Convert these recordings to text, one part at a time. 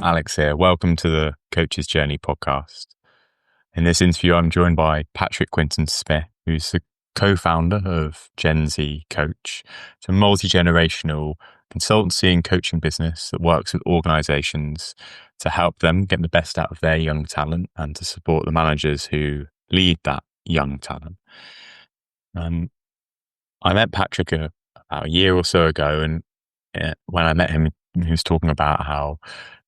Alex here. Welcome to the Coach's Journey podcast. In this interview, I'm joined by Patrick Quinton-Smith, who's the co-founder of Gen Z Coach. It's a multi-generational consultancy and coaching business that works with organizations to help them get the best out of their young talent and to support the managers who lead that young talent. I met Patrick about a year or so ago, and when I met him, he was talking about how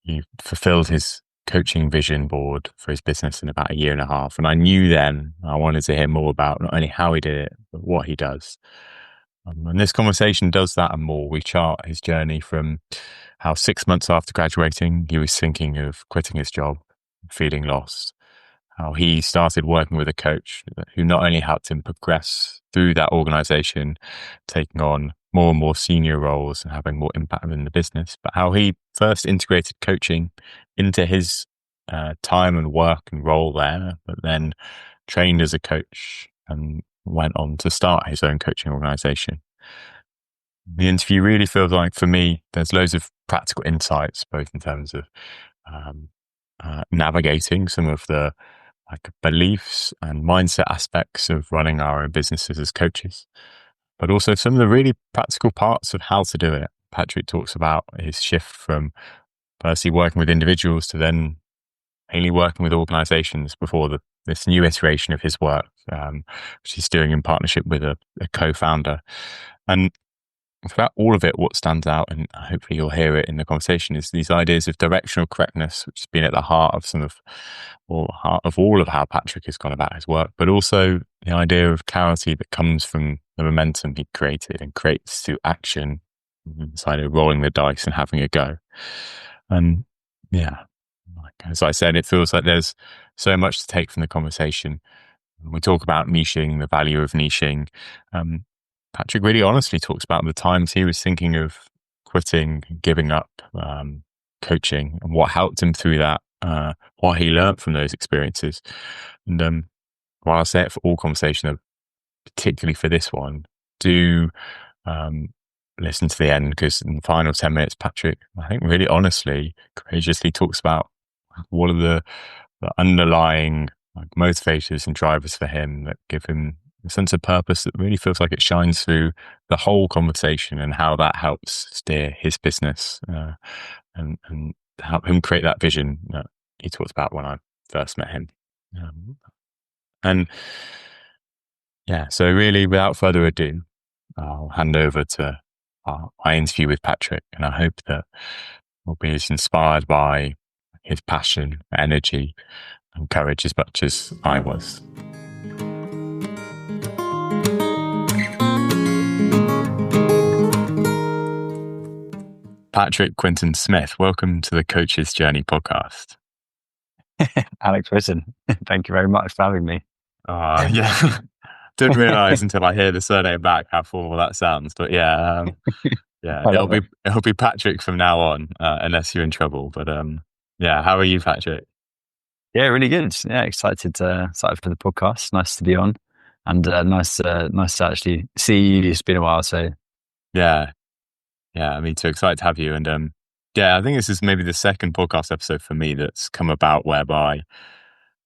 he fulfilled his coaching vision board for his business in about a year and a half. And I knew then I wanted to hear more about not only how he did it, but what he does. And this conversation does that and more. We chart his journey from how 6 months after graduating, he was thinking of quitting his job, feeling lost, how he started working with a coach who not only helped him progress through that organization, taking on more and more senior roles and having more impact in the business, but how he first integrated coaching into his time and work and role there, but then trained as a coach and went on to start his own coaching organization. The interview really feels like, for me, there's loads of practical insights, both in terms of navigating some of the beliefs and mindset aspects of running our own businesses as coaches, but also some of the really practical parts of how to do it. Patrick talks about his shift from firstly working with individuals to then mainly working with organizations before this new iteration of his work, which he's doing in partnership with a co-founder. And throughout all of it, what stands out, and hopefully you'll hear it in the conversation, is these ideas of directional correctness, which has been at the heart of all of how Patrick has gone about his work, but also the idea of clarity that comes from the momentum he created and creates through action, inside of rolling the dice and having a go. And yeah, as I said, it feels like there's so much to take from the conversation. We talk about niching, the value of niching. Patrick really honestly talks about the times he was thinking of quitting, giving up coaching, and what helped him through that, what he learned from those experiences. And while I say it for all conversation, particularly for this one, do listen to the end, because in the final 10 minutes, Patrick, I think really honestly, courageously talks about what are the underlying motivators and drivers for him that give him a sense of purpose that really feels like it shines through the whole conversation, and how that helps steer his business and help him create that vision that he talked about when I first met him. And yeah, so really, without further ado, I'll hand over to my interview with Patrick, and I hope that we'll be as inspired by his passion, energy, and courage as much as I was. Patrick Quinton-Smith, welcome to the Coach's Journey podcast. Alex Britton, thank you very much for having me. Yeah, didn't realise until I hear the surname back how formal that sounds. But yeah, it'll be Patrick from now on, unless you're in trouble. But yeah, how are you, Patrick? Yeah, really good. Yeah, excited for the podcast. Nice to be on, and nice to actually see you. It's been a while, so yeah, me too. Excited to have you. And yeah, I think this is maybe the second podcast episode for me that's come about whereby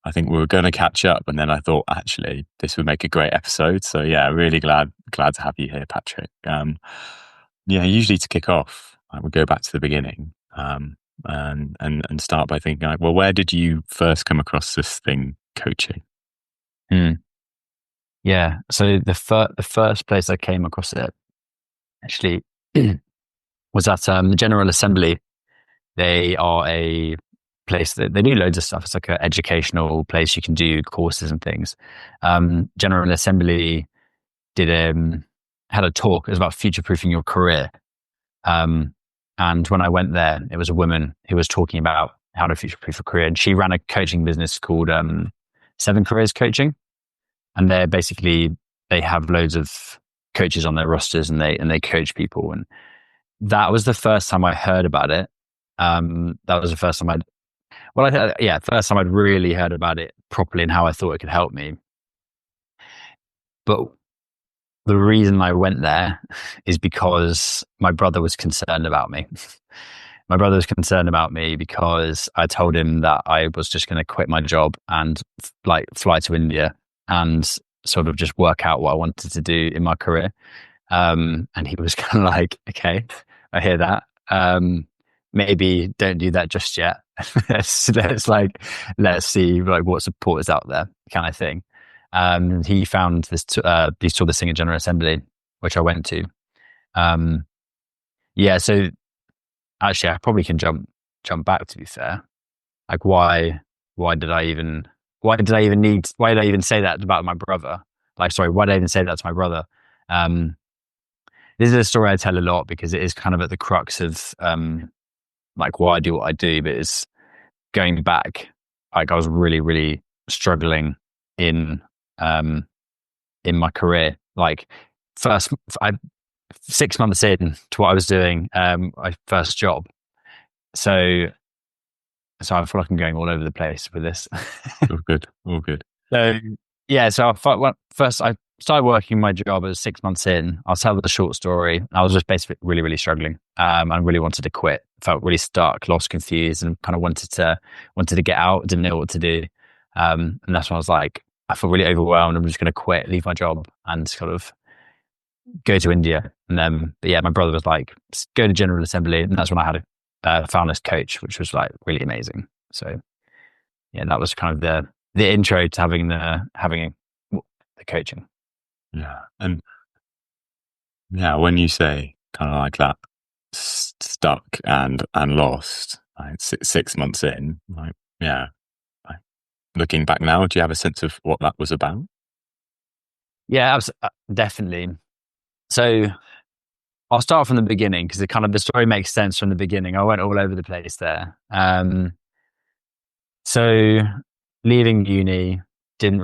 I think we were going to catch up, and then I thought actually this would make a great episode. So yeah, really glad to have you here, Patrick. Yeah, usually to kick off, I would go back to the beginning and start by thinking, well, where did you first come across this thing, coaching? Yeah, so the first place I came across it actually was at the General Assembly. They are a place that they do loads of stuff. It's like an educational place. You can do courses and things. General Assembly had a talk. It was about future-proofing your career. And when I went there, it was a woman who was talking about how to future-proof a career. And she ran a coaching business called 7 Careers Coaching. And they have loads of coaches on their rosters, and they coach people. And that was the first time I heard about it. That was the first time first time I'd really heard about it properly and how I thought it could help me. But the reason I went there is because my brother was concerned about me. my brother was concerned about me because I told him that I was just going to quit my job and like fly to India and sort of just work out what I wanted to do in my career. And he was kind of like, okay, I hear that. Maybe don't do that just yet. Let's see like what support is out there, kind of thing. He found this, he saw this thing at General Assembly, which I went to. Yeah, so actually, I probably can jump back. To be fair, like why did I even why did I even say that about my brother? Like, sorry, why did I even say that to my brother? Um, this is a story I tell a lot because it is kind of at the crux of like why I do what I do. But it's going back, like I was really struggling in my career. Like first, 6 months in to what I was doing, my first job. So I feel like I'm going all over the place with this. All good. All good. So yeah, so first I started working my job as 6 months in. I'll tell the short story. I was just basically really struggling. I really wanted to quit. Felt really stuck, lost, confused, and kind of wanted to get out. Didn't know what to do. And that's when I was like, I feel really overwhelmed. I'm just going to quit, leave my job, and sort of go to India. And then, but yeah, my brother was like, go to General Assembly, and that's when I had found this coach, which was like really amazing. So yeah, that was kind of the intro to having the coaching. Yeah. And yeah, when you say kind of like that, stuck and lost, like 6 months in, like, yeah, like, looking back now, do you have a sense of what that was about? Yeah, definitely. So I'll start from the beginning because the story makes sense from the beginning. I went all over the place there. So leaving uni, I didn't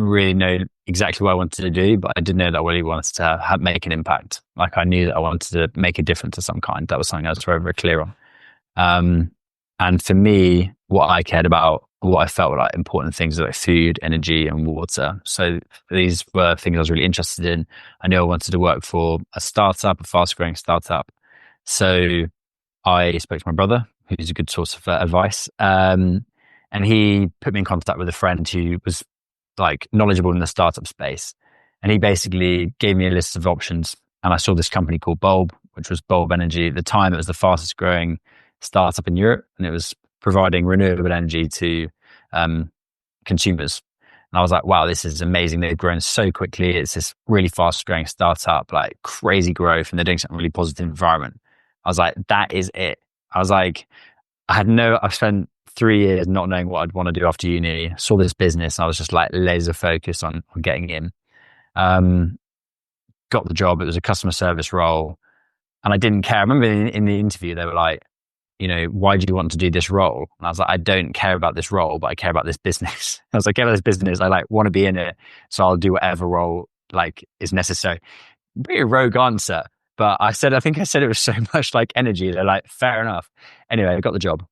really know exactly what I wanted to do, but I did know that I really wanted to make an impact. Like I knew that I wanted to make a difference of some kind. That was something I was very clear on. And for me, what I cared about, what I felt were like important things like food, energy, and water. So these were things I was really interested in. I knew I wanted to work for a startup, a fast-growing startup. So I spoke to my brother, who's a good source of advice, and he put me in contact with a friend who was like knowledgeable in the startup space. And he basically gave me a list of options. And I saw this company called Bulb, which was Bulb Energy. At the time, it was the fastest growing startup in Europe, and it was providing renewable energy to consumers. And I was like, wow, this is amazing. They've grown so quickly. It's this really fast growing startup, like crazy growth, and they're doing something really positive environment. I was like, that is it. I was like, I've spent 3 years not knowing what I'd want to do after uni. Saw this business. And I was just like laser focused on getting in. Got the job. It was a customer service role. And I didn't care. I remember in the interview, they were like, why do you want to do this role? And I was like, I don't care about this role, but I care about this business. I was like, I care about this business. I like want to be in it. So I'll do whatever role like is necessary. Pretty rogue answer. But I think I said it was so much like energy. They're like, fair enough. Anyway, I got the job.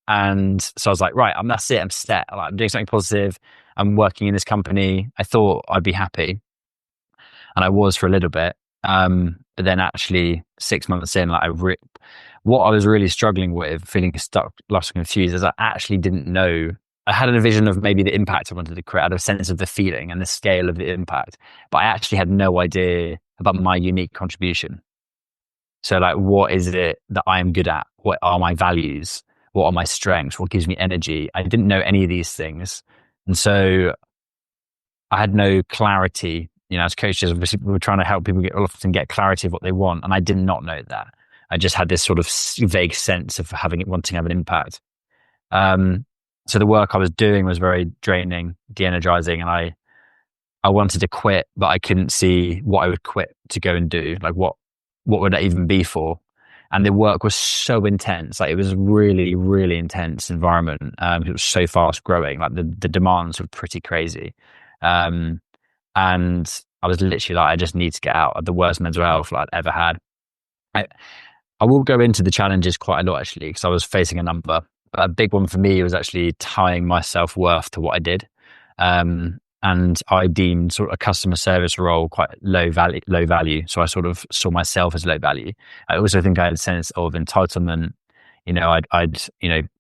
And so I was like, right, that's it. I'm set. I'm doing something positive. I'm working in this company. I thought I'd be happy. And I was for a little bit. But then actually 6 months in, what I was really struggling with, feeling stuck, lost, and confused, is I actually didn't know. I had a vision of maybe the impact I wanted to create, I had a sense of the feeling and the scale of the impact, but I actually had no idea about my unique contribution. So like, what is it that I am good at? What are my values? What are my strengths? What gives me energy? I didn't know any of these things. And so I had no clarity. As coaches, obviously, we were trying to help people often get clarity of what they want. And I did not know that. I just had this sort of vague sense of wanting to have an impact. So the work I was doing was very draining, de-energizing, and I wanted to quit, but I couldn't see what I would quit to go and do. Like what would that even be for? And the work was so intense. Like it was really intense environment. It was so fast growing. Like the demands were pretty crazy. And I was literally like, I just need to get out. Of the worst mental health I'd ever had. I will go into the challenges quite a lot actually, because I was facing a number. But a big one for me was actually tying my self-worth to what I did. and I deemed sort of a customer service role quite low value. So I sort of saw myself as low value. I also think I had a sense of entitlement. I'd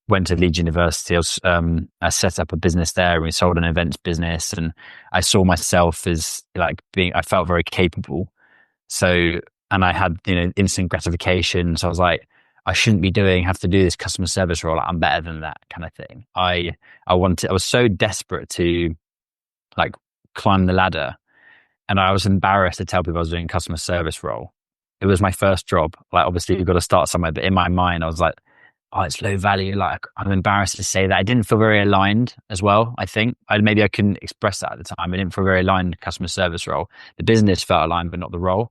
went to Leeds University. I set up a business there, and we sold an events business, and I saw myself as I felt very capable. So, and I had, instant gratification. So I was like, I shouldn't have to do this customer service role. Like, I'm better than that kind of thing. I was so desperate to like climb the ladder, and I was embarrassed to tell people I was doing a customer service role. It was my first job. Like, obviously you've got to start somewhere, but in my mind, I was like, oh, it's low value. Like, I'm embarrassed to say that. I didn't feel very aligned as well. I think maybe I couldn't express that at the time. I didn't feel very aligned customer service role. The business felt aligned, but not the role.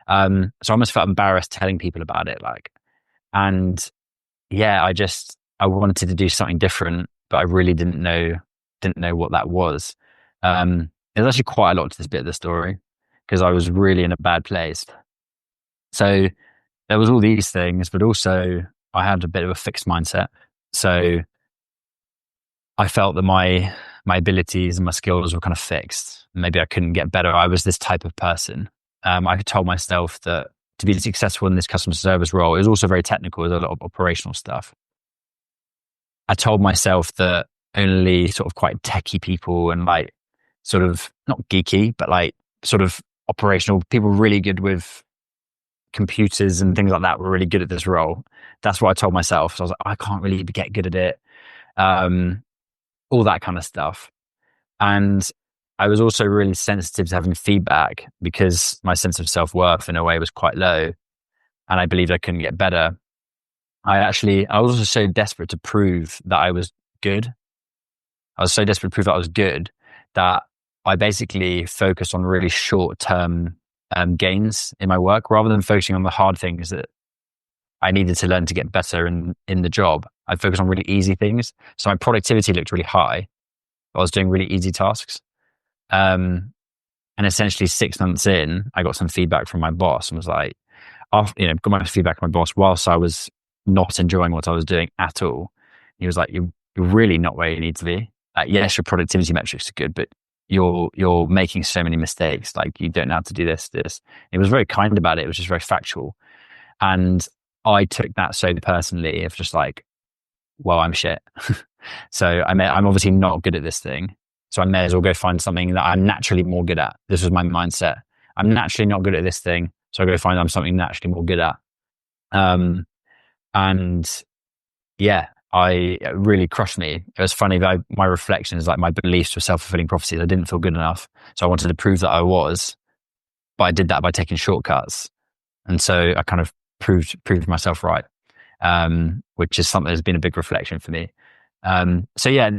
So I almost felt embarrassed telling people about it. And yeah, I wanted to do something different, but I really didn't know what that was. There's actually quite a lot to this bit of the story because I was really in a bad place. So there was all these things, but also I had a bit of a fixed mindset. So I felt that my abilities and my skills were kind of fixed. Maybe I couldn't get better. I was this type of person. I told myself that to be successful in this customer service role, it was also very technical. There's a lot of operational stuff. I told myself that only sort of quite techie people and like sort of not geeky, but like sort of operational people really good with computers and things like that were really good at this role. That's what I told myself. So I was like, I can't really get good at it. All that kind of stuff. And I was also really sensitive to having feedback because my sense of self-worth in a way was quite low. And I believed I couldn't get better. I was also so desperate to prove that I was good. I was so desperate to prove that I was good that I basically focused on really short-term gains in my work rather than focusing on the hard things that I needed to learn to get better in the job. I focused on really easy things. So my productivity looked really high. I was doing really easy tasks. And essentially 6 months in, I got some feedback from my boss and was like, got my feedback from my boss whilst I was not enjoying what I was doing at all. He was like, you're really not where you need to be. Yes, your productivity metrics are good, but you're making so many mistakes. Like, you don't know how to do this. It was very kind about it. It was just very factual. And I took that so personally of just like, well, I'm shit. So I'm obviously not good at this thing. So I may as well go find something that I'm naturally more good at. This was my mindset. I'm naturally not good at this thing. So I go find something naturally more good at. And yeah, it really crushed me. It was funny that my reflection is like my beliefs were self-fulfilling prophecies. I didn't feel good enough. So I wanted to prove that I was, but I did that by taking shortcuts. And so I kind of proved myself right, which is something that's been a big reflection for me. So yeah,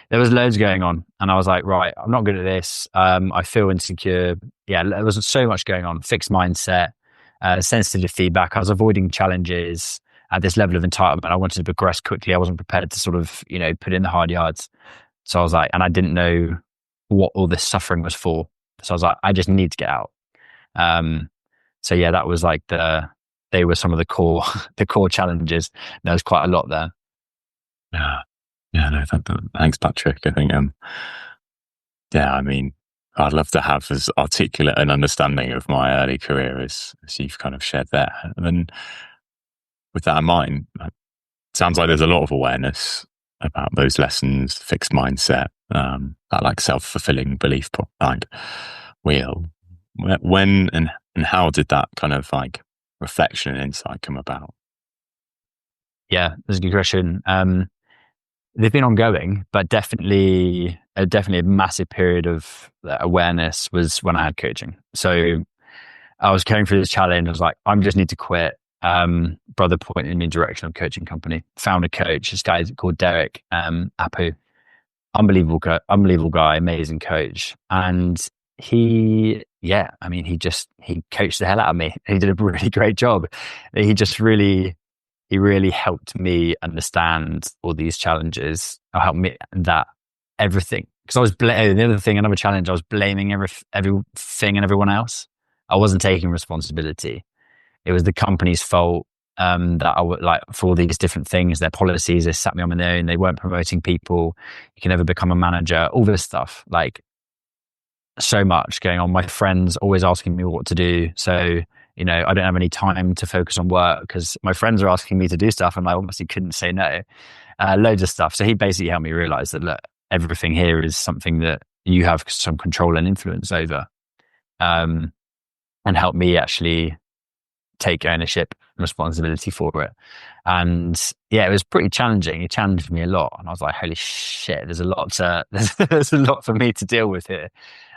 there was loads going on and I was like, right, I'm not good at this. I feel insecure. Yeah, there was so much going on. Fixed mindset, sensitive to feedback. I was avoiding challenges at this level of entitlement. I wanted to progress quickly. I wasn't prepared to sort of, put in the hard yards. So I was like, and I didn't know what all this suffering was for. So I was like, I just need to get out. So yeah, that was like they were some of the core challenges. There was quite a lot there. Yeah, no, thanks, Patrick. I think, I mean, I'd love to have as articulate an understanding of my early career as you've kind of shared there. And then with that in mind, it sounds like there's a lot of awareness about those lessons, fixed mindset, that like self-fulfilling belief wheel. When and how did that kind of like reflection and insight come about? Yeah, that's a good question. They've been ongoing, but definitely a massive period of awareness was when I had coaching. So I was going through this challenge. I was like, I just need to quit. Brother pointed me in directional coaching company, found a coach. This guy called Derek Apu, unbelievable guy, amazing coach. And he coached the hell out of me. He did a really great job. He really helped me understand all these challenges. Helped me that everything. Because I was another challenge. I was blaming everything and everyone else. I wasn't taking responsibility. It was the company's fault that I would like for all these different things. Their policies, they sat me on my own. They weren't promoting people. You can never become a manager. All this stuff. Like so much going on. My friends always asking me what to do. So, I don't have any time to focus on work because my friends are asking me to do stuff and I obviously couldn't say no. Loads of stuff. So he basically helped me realize that, look, everything here is something that you have some control and influence over, um, and help me actually take ownership and responsibility for it. And yeah, it was pretty challenging. It challenged me a lot. And I was like, holy shit, there's a lot for me to deal with here.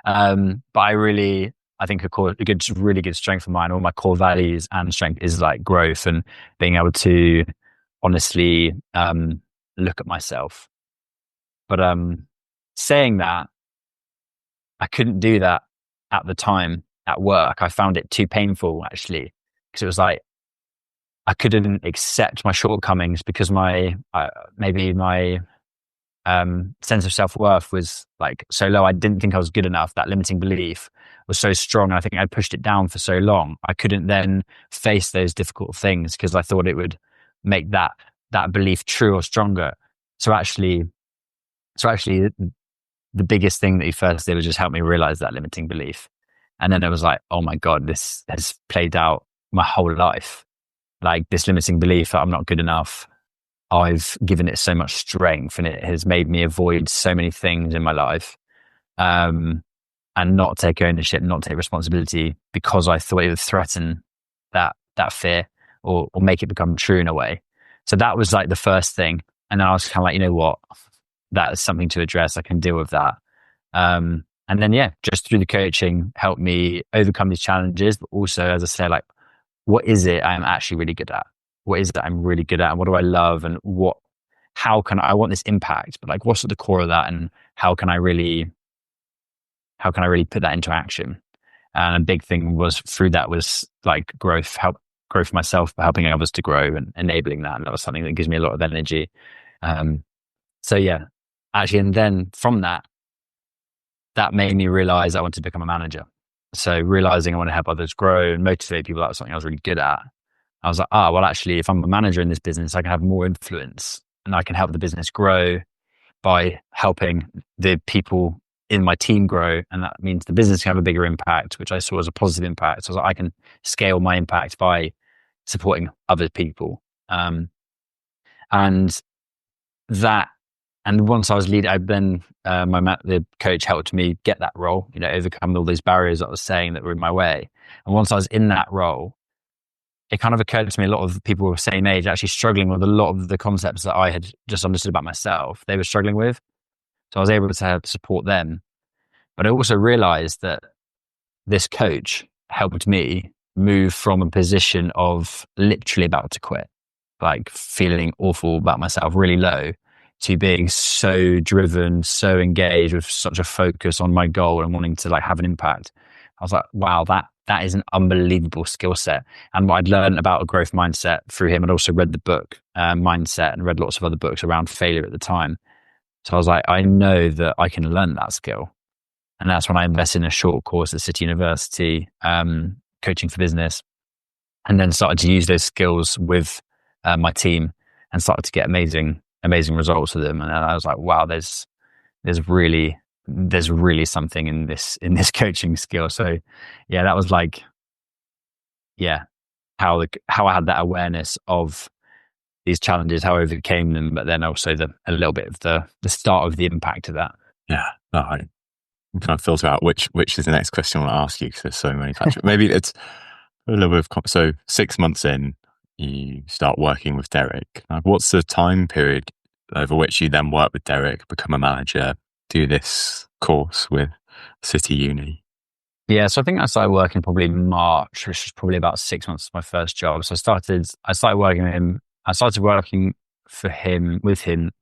But I think really good strength of mine, all my core values and strength is like growth and being able to honestly, look at myself. But, saying that, I couldn't do that at the time at work. I found it too painful actually, because it was like, I couldn't accept my shortcomings because maybe my sense of self-worth was like so low. I didn't think I was good enough. That limiting belief was so strong. And I think I pushed it down for so long. I couldn't then face those difficult things because I thought it would make that belief true or stronger. So actually, the biggest thing that he first did was just help me realize that limiting belief. And then it was like, oh my God, this has played out my whole life. Like this limiting belief that I'm not good enough, I've given it so much strength and it has made me avoid so many things in my life, and not take ownership, not take responsibility because I thought it would threaten that fear or make it become true in a way. So that was like the first thing. And then I was kind of like, you know what, that is something to address. I can deal with that. And then, yeah, just through the coaching helped me overcome these challenges. But also, as I say, like, what is it I'm actually really good at? What is it I'm really good at? And what do I love? And how can I want this impact? But like, what's at the core of that? And how can I really put that into action? And a big thing was through that was like help grow for myself, but helping others to grow and enabling that. And that was something that gives me a lot of energy. So yeah, actually, and then from that made me realize I wanted to become a manager. So realizing I want to help others grow and motivate people, that was something I was really good at. I was like, well, actually, if I'm a manager in this business, I can have more influence and I can help the business grow by helping the people in my team grow. And that means the business can have a bigger impact, which I saw as a positive impact. So I was like, I can scale my impact by supporting other people. And that, and once I was lead, the coach helped me get that role, overcome all those barriers that I was saying that were in my way. And once I was in that role, it kind of occurred to me a lot of people were the same age actually struggling with a lot of the concepts that I had just understood about myself, they were struggling with. So I was able to help support them. But I also realized that this coach helped me move from a position of literally about to quit, like feeling awful about myself, really low, to being so driven, so engaged with such a focus on my goal and wanting to like have an impact. I was like, wow, that is an unbelievable skill set. And what I'd learned about a growth mindset through him, I'd also read the book Mindset and read lots of other books around failure at the time. So I was like, I know that I can learn that skill. And that's when I invested in a short course at City University, coaching for business, and then started to use those skills with my team and started to get amazing results with them. And I was like, wow, there's really something in this coaching skill. So yeah, that was like, yeah, how I had that awareness of these challenges, how I overcame them, but then also a little bit of the start of the impact of that. Yeah, no, I'm trying to filter out which is the next question I want to ask you because there's so many. Maybe it's a little bit of so 6 months in, you start working with Derek. What's the time period over which you then work with Derek, become a manager, do this course with City Uni? Yeah, so I think I started working probably March, which was probably about 6 months of my first job. So I started working with him. I started working with him,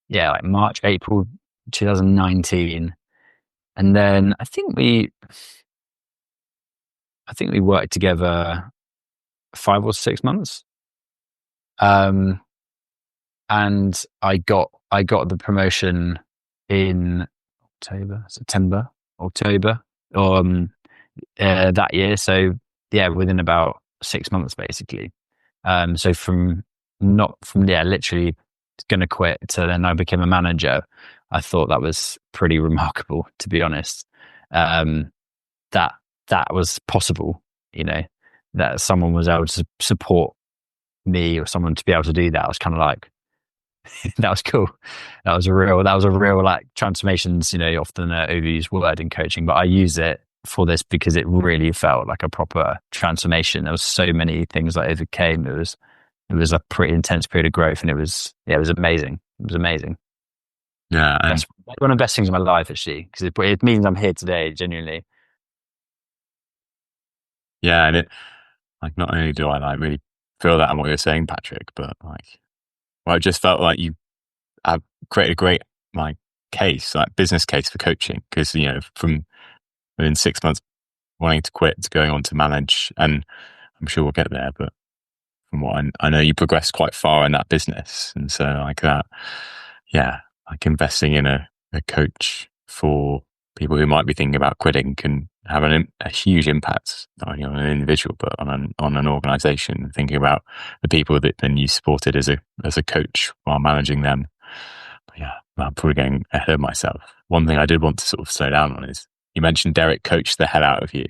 yeah, like March, April 2019. And then I think we worked together 5 or 6 months. And I got the promotion in October, that year. So yeah, within about 6 months, basically. So literally going to quit to then I became a manager. I thought that was pretty remarkable, to be honest. um, that that was possible, you know, that someone was able to support me or someone to be able to do that. I was kind of like, that was cool. That was a real like transformations, you know, often an overused word in coaching, but I use it for this because it really felt like a proper transformation. There was so many things I overcame. It was a pretty intense period of growth, and it was amazing. It was amazing. Yeah, and Best, one of the best things in my life, actually, because it means I'm here today, genuinely. yeah, and it like not only do I like really feel that and what you're saying, Patrick, but like, well, I just felt like you have created a great like case, like business case for coaching, because from within 6 months wanting to quit to going on to manage, and I'm sure we'll get there, but from what I know, you progressed quite far in that business, and so like that, yeah, like investing in a coach for people who might be thinking about quitting can have a huge impact not only on an individual but on an organization. Thinking about the people that then you supported as a coach while managing them. But yeah, I'm probably getting ahead of myself. One thing I did want to sort of slow down on is you mentioned Derek coached the hell out of you.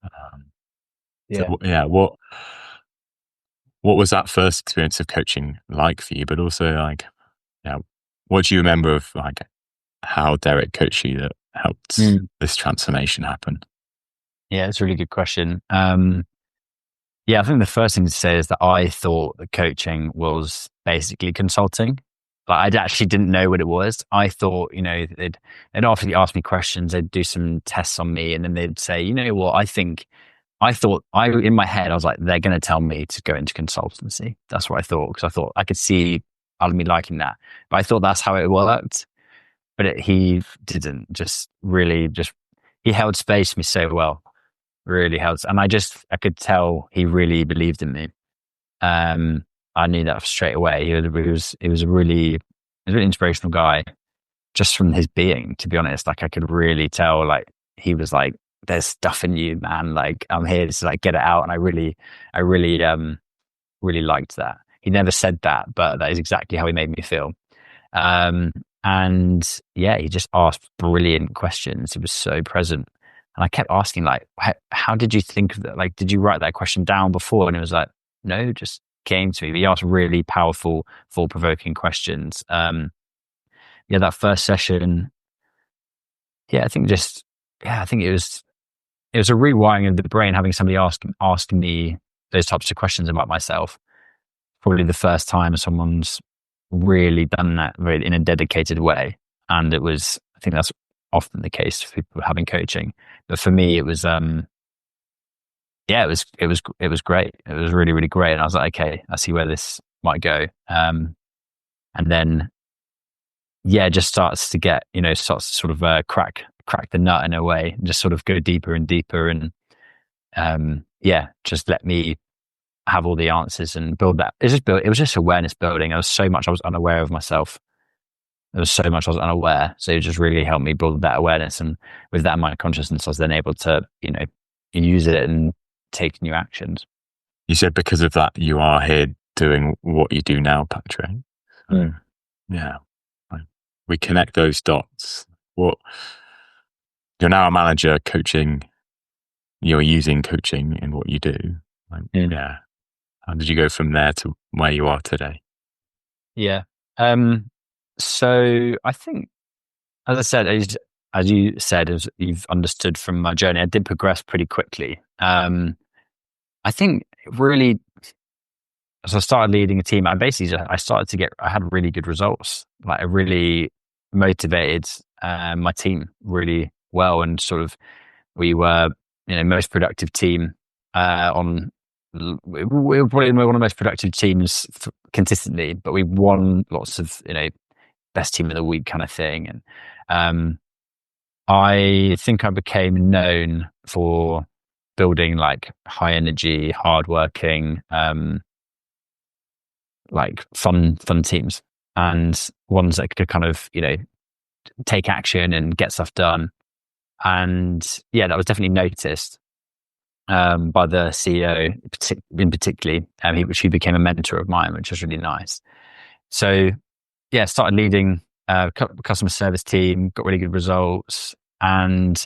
Um, so Yeah. yeah, what was that first experience of coaching like for you? But also like, yeah, what do you remember of like how Derek coached you that helped Mm. this transformation happen? Yeah, it's a really good question. Yeah, I think the first thing to say is that I thought that coaching was basically consulting. Like I actually didn't know what it was. I thought, you know, they'd obviously ask me questions, they'd do some tests on me, and then they'd say, you know what, I thought in my head, I was like, they're going to tell me to go into consultancy. That's what I thought, because I thought I could see me liking that. But I thought that's how it worked. But he didn't. He held space for me so well, really held. And I could tell he really believed in me. I knew that straight away. He was a really inspirational guy, just from his being. To be honest, like I could really tell, like he was like, "There's stuff in you, man. Like I'm here to like get it out." And I really liked that. He never said that, but that is exactly how he made me feel. Um, and yeah, he just asked brilliant questions. He was so present. And I kept asking, like, how did you think of that? Like, did you write that question down before? And it was like, no, just came to me. But he asked really powerful, thought provoking questions. Yeah, that first session, yeah, I think it was a rewiring of the brain, having somebody ask me those types of questions about myself. Probably the first time someone's really done that in a dedicated way. And I think that's often the case for people having coaching. But for me, yeah, it was great. It was really, really great. And I was like, okay, I see where this might go. And then, yeah, it just starts to get, starts to sort of crack the nut in a way, and just sort of go deeper and deeper. And yeah, just let me have all the answers and build that. It was just awareness building. There was so much I was unaware of myself. There was so much I was unaware. So it just really helped me build that awareness. And with that in my consciousness, I was then able to, use it and take new actions. You said because of that, you are here doing what you do now, Patrick. Mm. Yeah, we connect those dots. What you're now a manager coaching, you're using coaching in what you do. Like, Mm. yeah. How did you go from there to where you are today? Yeah. So I think, as I said, as you said, as you've understood from my journey, I did progress pretty quickly. I think really, as I started leading a team, I had really good results. Like I really motivated my team really well, and sort of we were, most productive team on. We were probably one of the most productive teams consistently, but we won lots of, best team of the week kind of thing. And I think I became known for building like high energy, hardworking, like fun teams, and ones that could kind of, take action and get stuff done. And yeah, that was definitely noticed by the CEO in particularly, which he became a mentor of mine, which was really nice. So yeah, started leading a customer service team, got really good results, and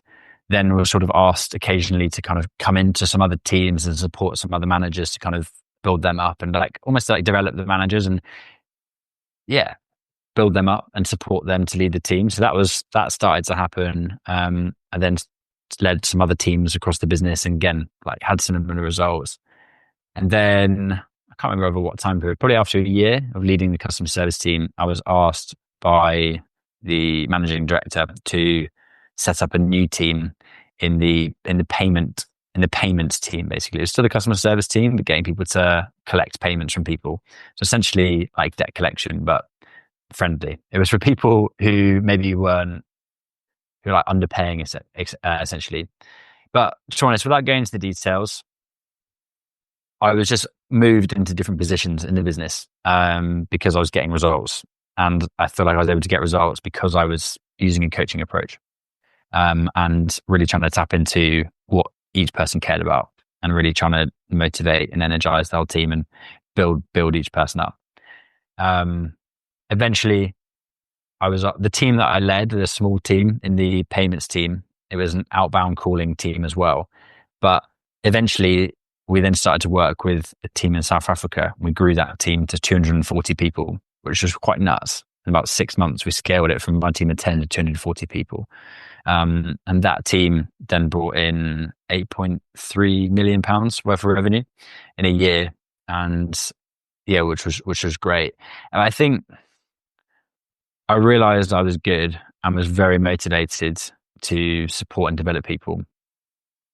then was sort of asked occasionally to kind of come into some other teams and support some other managers to kind of build them up and like almost like develop the managers and yeah, build them up and support them to lead the team. So that started to happen. And then led some other teams across the business and again, like had similar results. And then I can't remember over what time period, probably after a year of leading the customer service team, I was asked by the managing director to set up a new team in the payments team. Basically, it's still the customer service team, but getting people to collect payments from people. So essentially, like debt collection, but friendly. It was for people who maybe weren't who are like underpaying, essentially. But to be honest, without going into the details, I was just moved into different positions in the business because I was getting results, and I feel like I was able to get results because I was using a coaching approach and really trying to tap into what each person cared about, and really trying to motivate and energize the whole team and build each person up. Eventually, I was the team that I led, the small team in the payments team. It was an outbound calling team as well, but eventually we then started to work with a team in South Africa. We grew that team to 240 people, which was quite nuts. In about 6 months, we scaled it from one team of 10 to 240 people. And that team then brought in £8.3 million worth of revenue in a year. And yeah, which was great. And I think I realized I was good and was very motivated to support and develop people.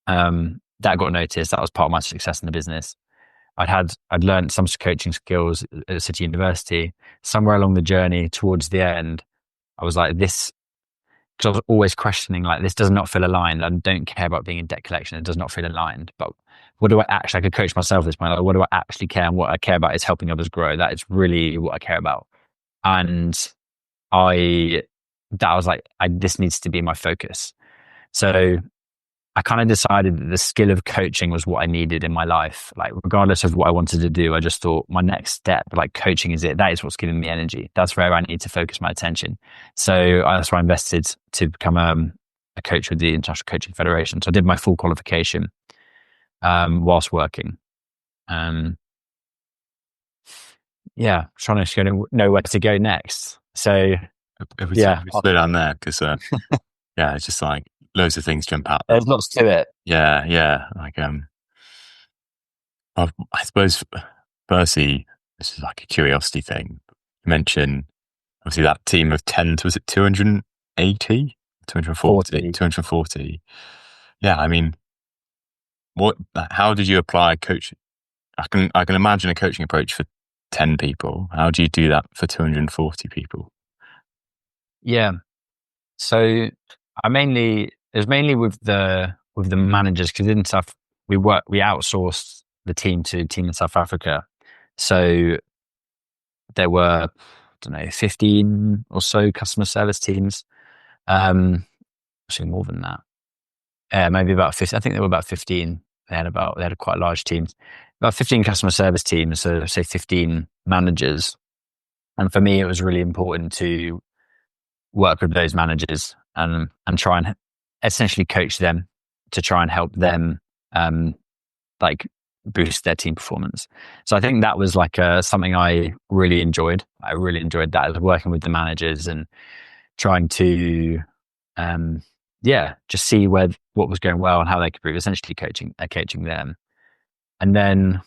That got noticed. That was part of my success in the business. I'd learned some coaching skills at City University. Somewhere along the journey towards the end, I was like, this, because I was always questioning, like, this does not feel aligned. I don't care about being in debt collection. It does not feel aligned. But what do I actually, I could coach myself at this point. Like, what do I actually care? And what I care about is helping others grow. That is really what I care about. And I was like, this needs to be my focus. So I kind of decided that the skill of coaching was what I needed in my life. Like, regardless of what I wanted to do, I just thought my next step, like coaching is it. That is what's giving me energy. That's where I need to focus my attention. So that's why I invested to become a coach with the International Coaching Federation. So I did my full qualification whilst working. Yeah, trying to know where to go next. So if we slow down there, because yeah, it's just like loads of things jump out. There's lots to it. Yeah. Like I suppose firstly, this is like a curiosity thing. You mentioned obviously that team of 10, was it 280? 240? 240. Yeah, I mean, how did you apply coaching? I can imagine a coaching approach for 10 people. How do you do that for 240 people? Yeah. So it was mainly with the managers, because in we outsourced the team to a team in South Africa. So there were, I don't know, 15 or so customer service teams. Actually more than that. Maybe about 50. I think there were about 15. They had quite large teams. About 15 customer service teams, so say 15 managers. And for me, it was really important to work with those managers and try and essentially coach them to try and help them like boost their team performance. So I think that was like something I really enjoyed. I really enjoyed that, as working with the managers and trying to just see what was going well and how they could improve, essentially coaching them. And then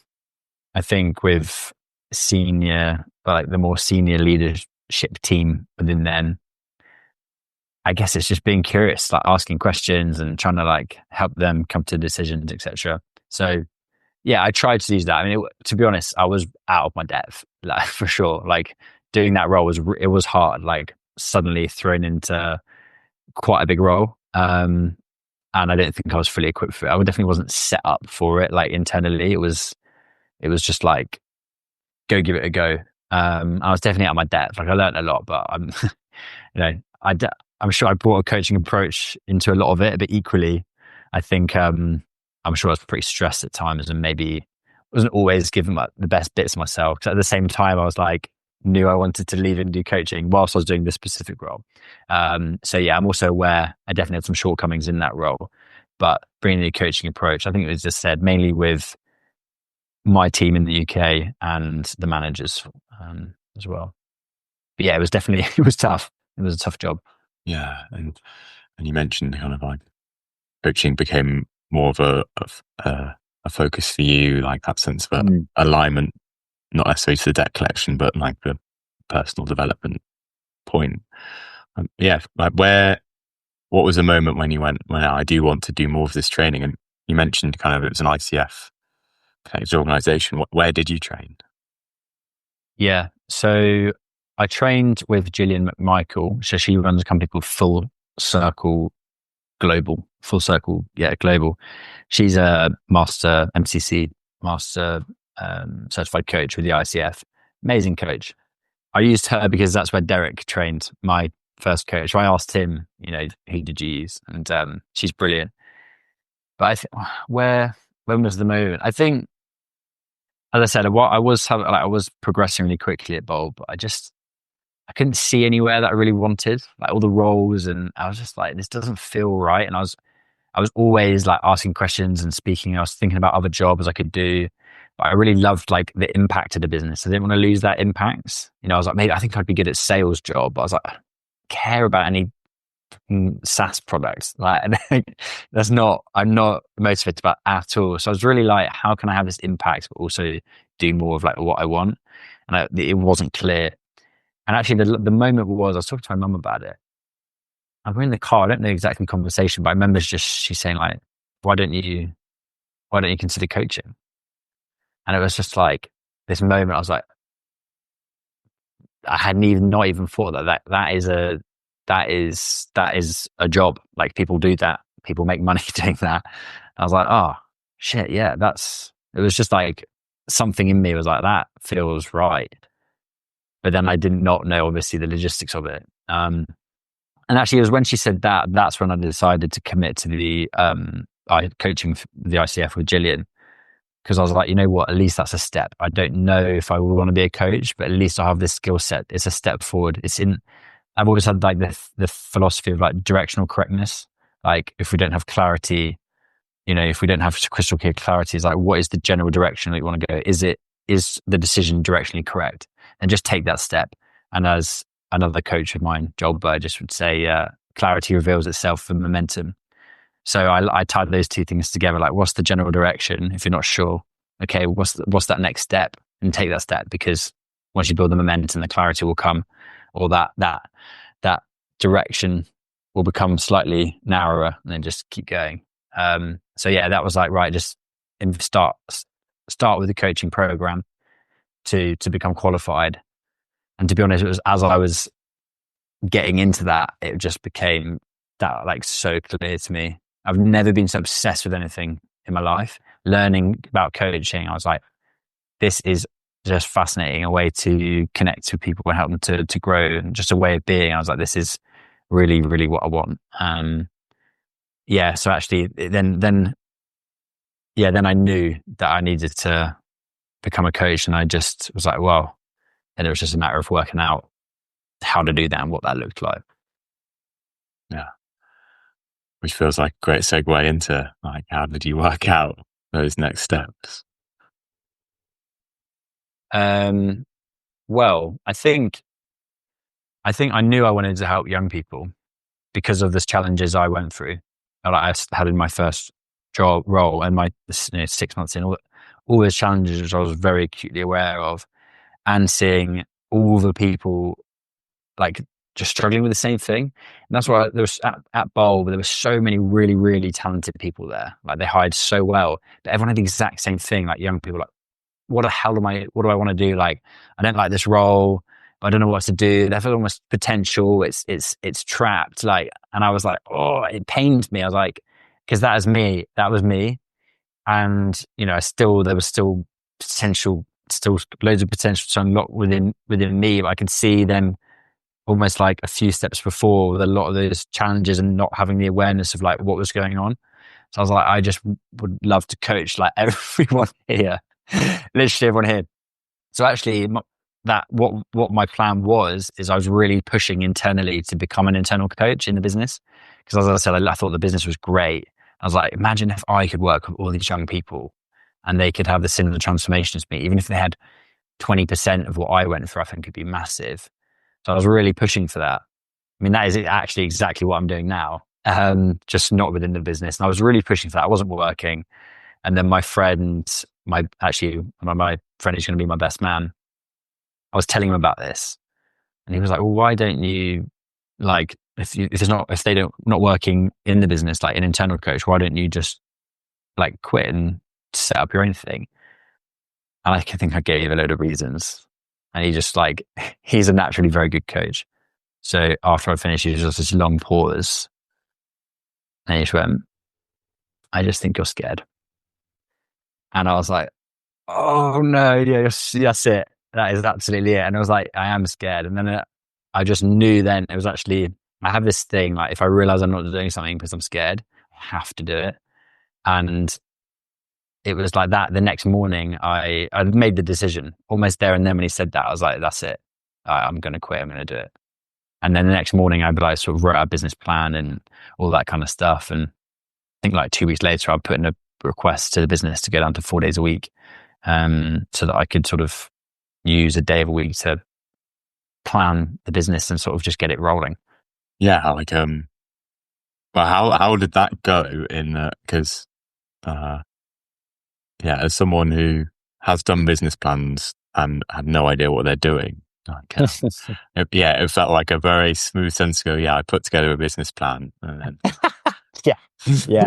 I think with the more senior leadership team within them, I guess it's just being curious, like asking questions and trying to like help them come to decisions, etc. So yeah, I tried to use that. I mean, to be honest, I was out of my depth, like, for sure. Like, doing that role was hard. Like, suddenly thrown into quite a big role, and I don't think I was fully equipped for it. I definitely wasn't set up for it. Like, internally, it was just like, go give it a go. I was definitely out of my depth. Like, I learned a lot, but I'm, I'm sure I brought a coaching approach into a lot of it, but equally, I think I'm sure I was pretty stressed at times and maybe wasn't always giving the best bits of myself. Because at the same time, I was like, knew I wanted to leave and do coaching whilst I was doing this specific role. So yeah, I'm also aware I definitely had some shortcomings in that role, but bringing the coaching approach, I think it was just said mainly with my team in the UK and the managers as well. But yeah, it was definitely, it was tough. It was a tough job. Yeah, and you mentioned kind of like coaching became more of a focus for you, like that sense of alignment, not necessarily to the debt collection, but like the personal development point. Yeah, like what was the moment when you went, well, I do want to do more of this training? And you mentioned kind of it was an ICF connected organization. Where did you train? Yeah. So I trained with Gillian McMichael. So she runs a company called Full Circle, yeah, Global. She's a master MCC, master certified coach with the ICF. Amazing coach. I used her because that's where Derek trained, my first coach. So I asked him, who did you use? And she's brilliant. But I think when was the moment? I think, as I said, I was progressing really quickly at Bulb, but I couldn't see anywhere that I really wanted, like all the roles, and I was just like, this doesn't feel right. And I was always like asking questions and speaking. I was thinking about other jobs I could do, but I really loved like the impact of the business. I didn't want to lose that impact. I was like, maybe I think I'd be good at sales job. But I was like, I don't care about any SaaS products. Like I'm not motivated about at all. So I was really like, how can I have this impact, but also do more of like what I want? And it wasn't clear. And actually the moment was, I was talking to my mum about it. I was in the car. I don't know the exact conversation, but I remember she's saying like, why don't you consider coaching? And it was just like this moment. I was like, I hadn't even not even thought that is a job. Like people do that. People make money doing that. I was like, oh shit, yeah, it was just like something in me was like, that feels right. But then I did not know obviously the logistics of it. And actually, it was when she said that, that's when I decided to commit to the coaching the ICF with Gillian. Because I was like, you know what, at least that's a step. I don't know if I would want to be a coach, but at least I have this skill set. It's a step forward. I've always had like the philosophy of like directional correctness. Like if we don't have clarity, if we don't have crystal clear clarity, it's like, what is the general direction that you want to go? Is the decision directionally correct? And just take that step. And as another coach of mine, Joel Burgess, would say, clarity reveals itself for momentum. So I tied those two things together. Like, what's the general direction? If you're not sure, okay, what's that next step? And take that step, because once you build the momentum, the clarity will come, or that direction will become slightly narrower, and then just keep going. So yeah, that was like, right, just start with the coaching program to become qualified. And to be honest, it was as I was getting into that, it just became that like so clear to me. I've never been so obsessed with anything in my life. Learning about coaching, I was like, this is just fascinating, a way to connect with people and help them to grow, and just a way of being. I was like, this is really, really what I want. Yeah. So actually then I knew that I needed to become a coach, and I just was like, well, and it was just a matter of working out how to do that and what that looked like. Yeah. Which feels like a great segue into like, how did you work out those next steps? Well, I think I knew I wanted to help young people because of the challenges I went through. Like I had in my first job role, and my 6 months in, all those challenges which I was very acutely aware of, and seeing all the people like just struggling with the same thing. And that's why there was at Bulb, there were so many really, really talented people there. Like they hired so well, but everyone had the exact same thing. Like young people, like, what do I want to do? Like, I don't like this role. I don't know what to do. There's almost potential. It's trapped. Like, and I was like, oh, it pained me. I was like, because that was me. And, there was still potential, still loads of potential to unlock within me. But I could see them almost like a few steps before with a lot of those challenges and not having the awareness of like what was going on. So I was like, I just would love to coach like everyone here, literally everyone here. So actually that what my plan was is I was really pushing internally to become an internal coach in the business. Because as I said, I thought the business was great. I was like, imagine if I could work with all these young people and they could have the similar transformation as me, even if they had 20% of what I went through, I think it'd be massive. So I was really pushing for that. I mean, that is actually exactly what I'm doing now, just not within the business. And I was really pushing for that. I wasn't working. And then my friend, my friend who's going to be my best man, I was telling him about this, and he was like, "Well, why don't you like if they don't not working in the business like an internal coach, why don't you just like quit and set up your own thing?" And I think I gave a load of reasons, and he just like he's a naturally very good coach. So after I finished, he was just this long pause, and he just went, "I just think you're scared." And I was like, "Oh no, yeah, that's it. That is absolutely it." And I was like, "I am scared." And then I just knew then it was actually, I have this thing, like if I realize I'm not doing something because I'm scared, I have to do it. And it was like that. The next morning, I made the decision almost there and then when he said that, I was like, that's it. I'm going to quit. I'm going to do it. And then the next morning, I like sort of wrote out a business plan and all that kind of stuff. And I think like 2 weeks later, I put in a request to the business to go down to 4 days a week, so that I could sort of use a day of a week to plan the business and sort of just get it rolling. Yeah, like well, how did that go? In because yeah, as someone who has done business plans and had no idea what they're doing, like, it felt like a very smooth sense to go, yeah, I put together a business plan. And then, Yeah.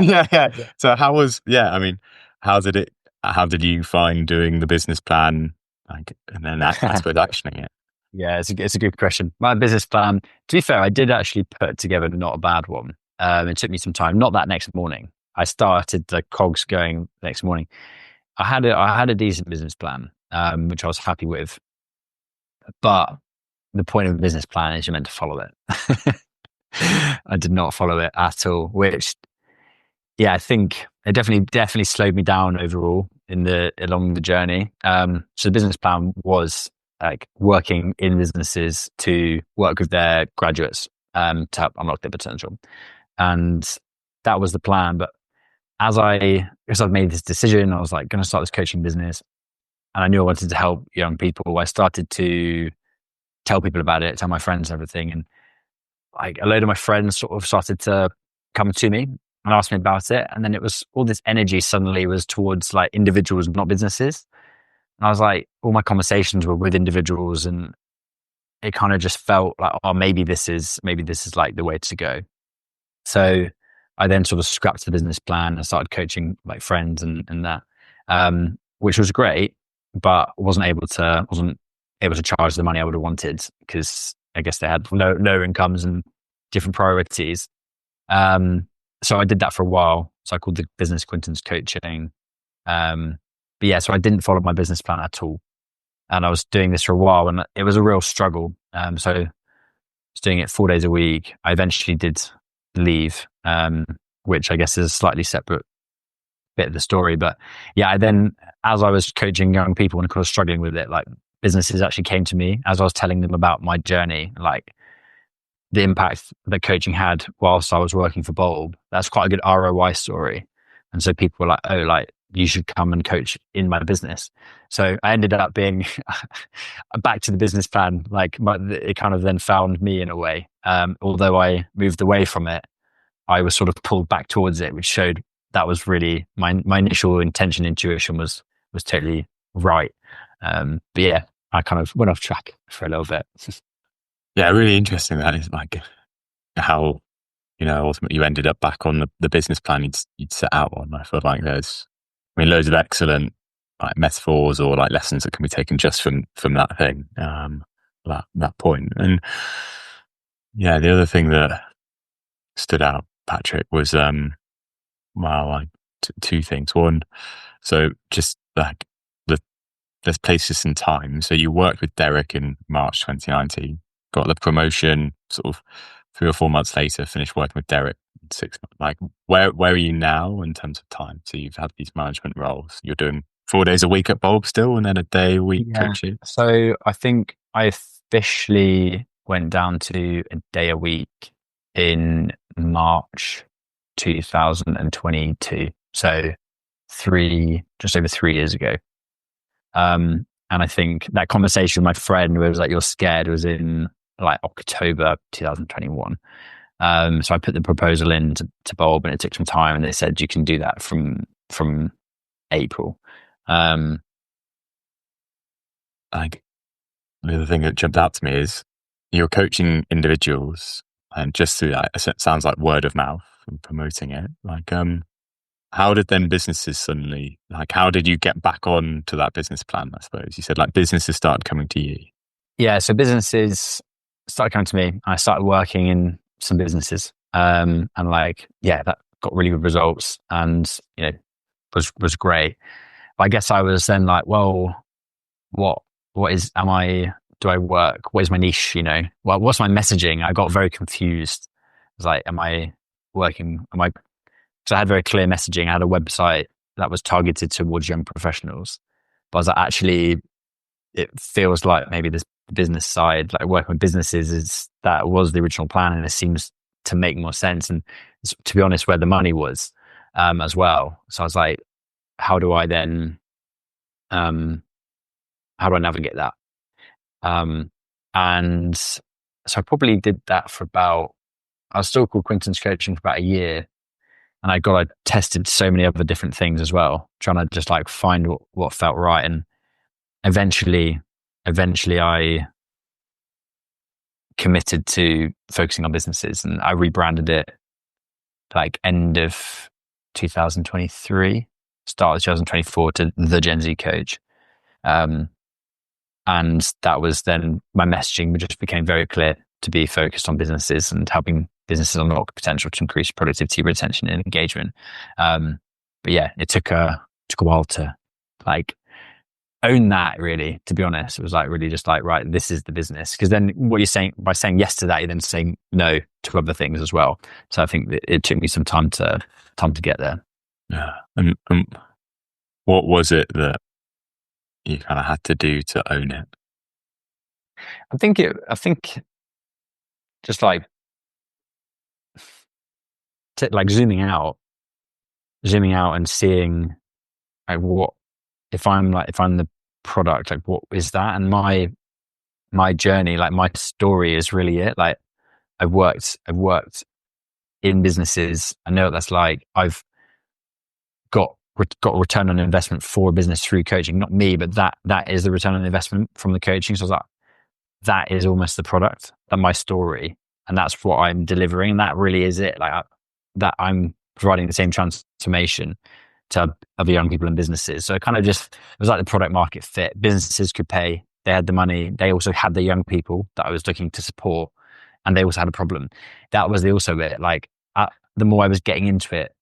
Yeah. yeah. So I mean, how did it, how did you find doing the business plan? Like, and then I suppose actioning it. Yeah, it's a good question. My business plan, to be fair, I did actually put together not a bad one. It took me some time, not that next morning. I started the cogs going the next morning. I had a decent business plan, which I was happy with. But the point of a business plan is you're meant to follow it. I did not follow it at all, which, yeah, I think it definitely slowed me down overall along the journey. So the business plan was like working in businesses to work with their graduates, to help unlock their potential. And that was the plan. But because I've made this decision, I was like going to start this coaching business, and I knew I wanted to help young people. I started to tell people about it, tell my friends everything, and like a load of my friends sort of started to come to me and ask me about it. And then it was all this energy suddenly was towards like individuals, not businesses. And I was like, all my conversations were with individuals, and it kind of just felt like, oh, maybe this is like the way to go. So I then sort of scrapped the business plan and started coaching like friends and that, which was great, but wasn't able to charge the money I would have wanted because I guess they had low incomes and different priorities. So I did that for a while. So I called the business Quinton's Coaching. But yeah, so I didn't follow my business plan at all. And I was doing this for a while and it was a real struggle. So I was doing it 4 days a week. I eventually did leave, which I guess is a slightly separate bit of the story. But yeah, as I was coaching young people and of course struggling with it, like businesses actually came to me as I was telling them about my journey, like the impact that coaching had whilst I was working for Bulb. That's quite a good ROI story. And so people were like, oh, like you should come and coach in my business. So I ended up being back to the business plan. Like it kind of then found me in a way. Although I moved away from it, I was sort of pulled back towards it, which showed that was really my initial intuition was totally right. But yeah, I kind of went off track for a little bit. Yeah, really interesting. That is like how, ultimately you ended up back on the business plan you'd set out on. I feel like there's, loads of excellent like metaphors or like lessons that can be taken just from that thing, that point. And yeah, the other thing that stood out, Patrick, was two things. One, so just like there's places and time. So you worked with Derek in March 2019, got the promotion sort of 3 or 4 months later, finished working with Derek 6 months. Like where are you now in terms of time? So you've had these management roles, you're doing 4 days a week at Bulb still, and then a day a week Yeah. coaching. So I think I officially went down to a day a week in March 2022. So just over 3 years ago. And I think that conversation with my friend where it was like, you're scared, was in like October 2021. So I put the proposal in to Bulb, and it took some time, and they said you can do that from April. Like the other thing that jumped out to me is you're coaching individuals, and just through that, it sounds like word of mouth and promoting it. How did then businesses suddenly, like, how did you get back on to that business plan? I suppose you said like businesses started coming to you. Yeah, so businesses started coming to me. I started working in some businesses, and like, yeah, that got really good results, and was great. But I guess I was then like, well, what is am I? Do I work? What is my niche? What's my messaging? I got very confused. I was like, am I working? Am I? So I had very clear messaging. I had a website that was targeted towards young professionals, but I was like, actually, it feels like maybe this business side, like working with businesses, that was the original plan, and it seems to make more sense. And to be honest, where the money was, as well. So I was like, how do I then, how do I navigate that? And so I probably did that for I was still called Quinton's Coaching for about a year. And I tested so many other different things as well, trying to just like find what felt right. And eventually I committed to focusing on businesses, and I rebranded it like end of 2023, start of 2024 to the Gen Z Coach. And that was then my messaging just became very clear to be focused on businesses and helping businesses unlock potential to increase productivity, retention, and engagement. But yeah, it took a while to like own that, really, to be honest. It was like really just like, right, this is the business. Because then what you're saying, by saying yes to that, you're then saying no to other things as well. So I think that it took me some time to get there. Yeah. And what was it that you kind of had to do to own it? I think just like zooming out and seeing like if I'm the product, like what is that? And my journey, like my story is really it. Like I've worked in businesses. I know what that's like. I've got a return on investment for a business through coaching, not me, but that is the return on investment from the coaching. So I was like, that is almost the product, that my story, and that's what I'm delivering. And that really is it. Like that I'm providing the same transformation to other young people and businesses. So it kind of just, it was like the product market fit. Businesses could pay, they had the money, they also had the young people that I was looking to support, and they also had a problem. That was also it. Like the more I was getting into it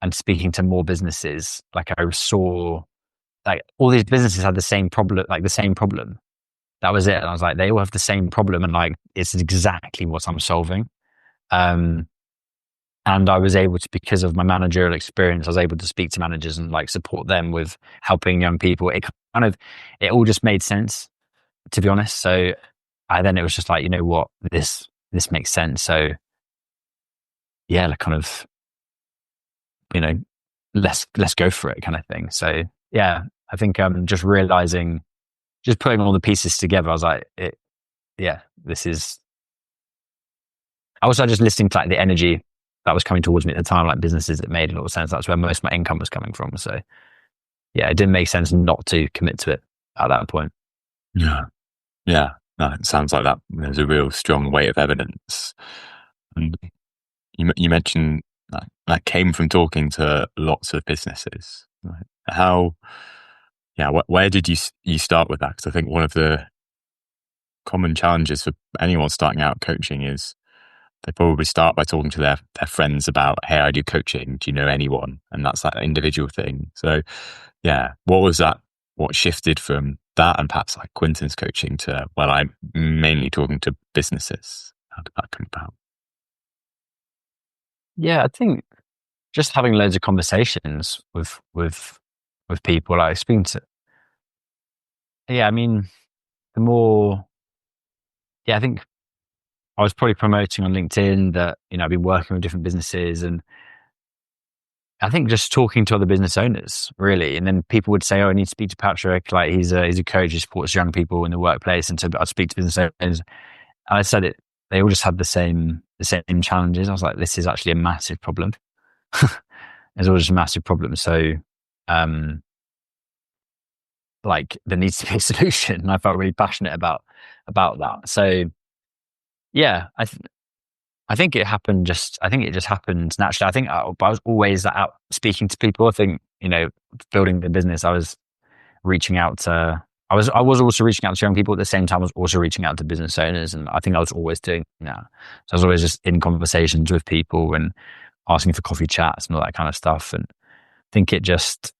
and speaking to more businesses, like I saw like all these businesses had the same problem, that was it. And I was like, they all have the same problem, and like it's exactly what I'm solving. And I was able to, because of my managerial experience, I was able to speak to managers and like support them with helping young people. It all just made sense, to be honest. So it was just like, you know what, this makes sense. So yeah, like kind of, let's go for it kind of thing. So yeah, I think just realizing, just putting all the pieces together, I was like, this is. I was just listening to like the energy that was coming towards me at the time, like businesses that made a lot of sense. That's where most of my income was coming from. So yeah, it didn't make sense not to commit to it at that point. Yeah. Yeah. No, it sounds like that there's a real strong weight of evidence. And you mentioned that came from talking to lots of businesses. Right? Where did you start with that? Because I think one of the common challenges for anyone starting out coaching is they probably start by talking to their friends about, hey, I do coaching. Do you know anyone? And that's that individual thing. So yeah, what was that? What shifted from that and perhaps like Quinton's coaching to, well, I'm mainly talking to businesses? How did that come about? Yeah, I think just having loads of conversations with with people, like speaking to, yeah, I mean, the more, yeah, I think I was probably promoting on LinkedIn that, I've been working with different businesses, and I think just talking to other business owners, really. And then people would say, oh, I need to speak to Patrick. Like he's a coach who supports young people in the workplace. And so I'd speak to business owners. And I said it, they all just had the same challenges. I was like, this is actually a massive problem. It's all just a massive problem. So, um, like there needs to be a solution. And I felt really passionate about that. So yeah, I think it happened I think it just happened naturally. I think I was always out speaking to people. I think, building the business, I was reaching out to, I was also reaching out to young people at the same time. I was also reaching out to business owners. And I think I was always doing that. So I was always just in conversations with people and asking for coffee chats and all that kind of stuff. And I think it just,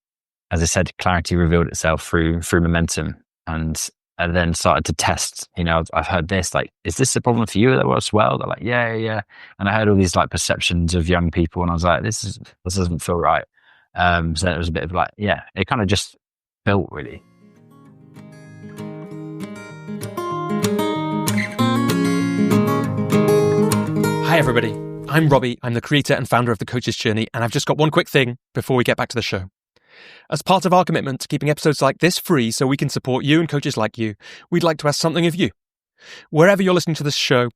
as I said, clarity revealed itself through momentum. And I then started to test, I've heard this, like, is this a problem for you as well? They're like, yeah, yeah. And I heard all these like perceptions of young people, and I was like, this doesn't feel right. So it was a bit of like, yeah, it kind of just felt really. Hi everybody, I'm Robbie. I'm the creator and founder of The Coach's Journey, and I've just got one quick thing before we get back to the show. As part of our commitment to keeping episodes like this free so we can support you and coaches like you, we'd like to ask something of you. Wherever you're listening to this show,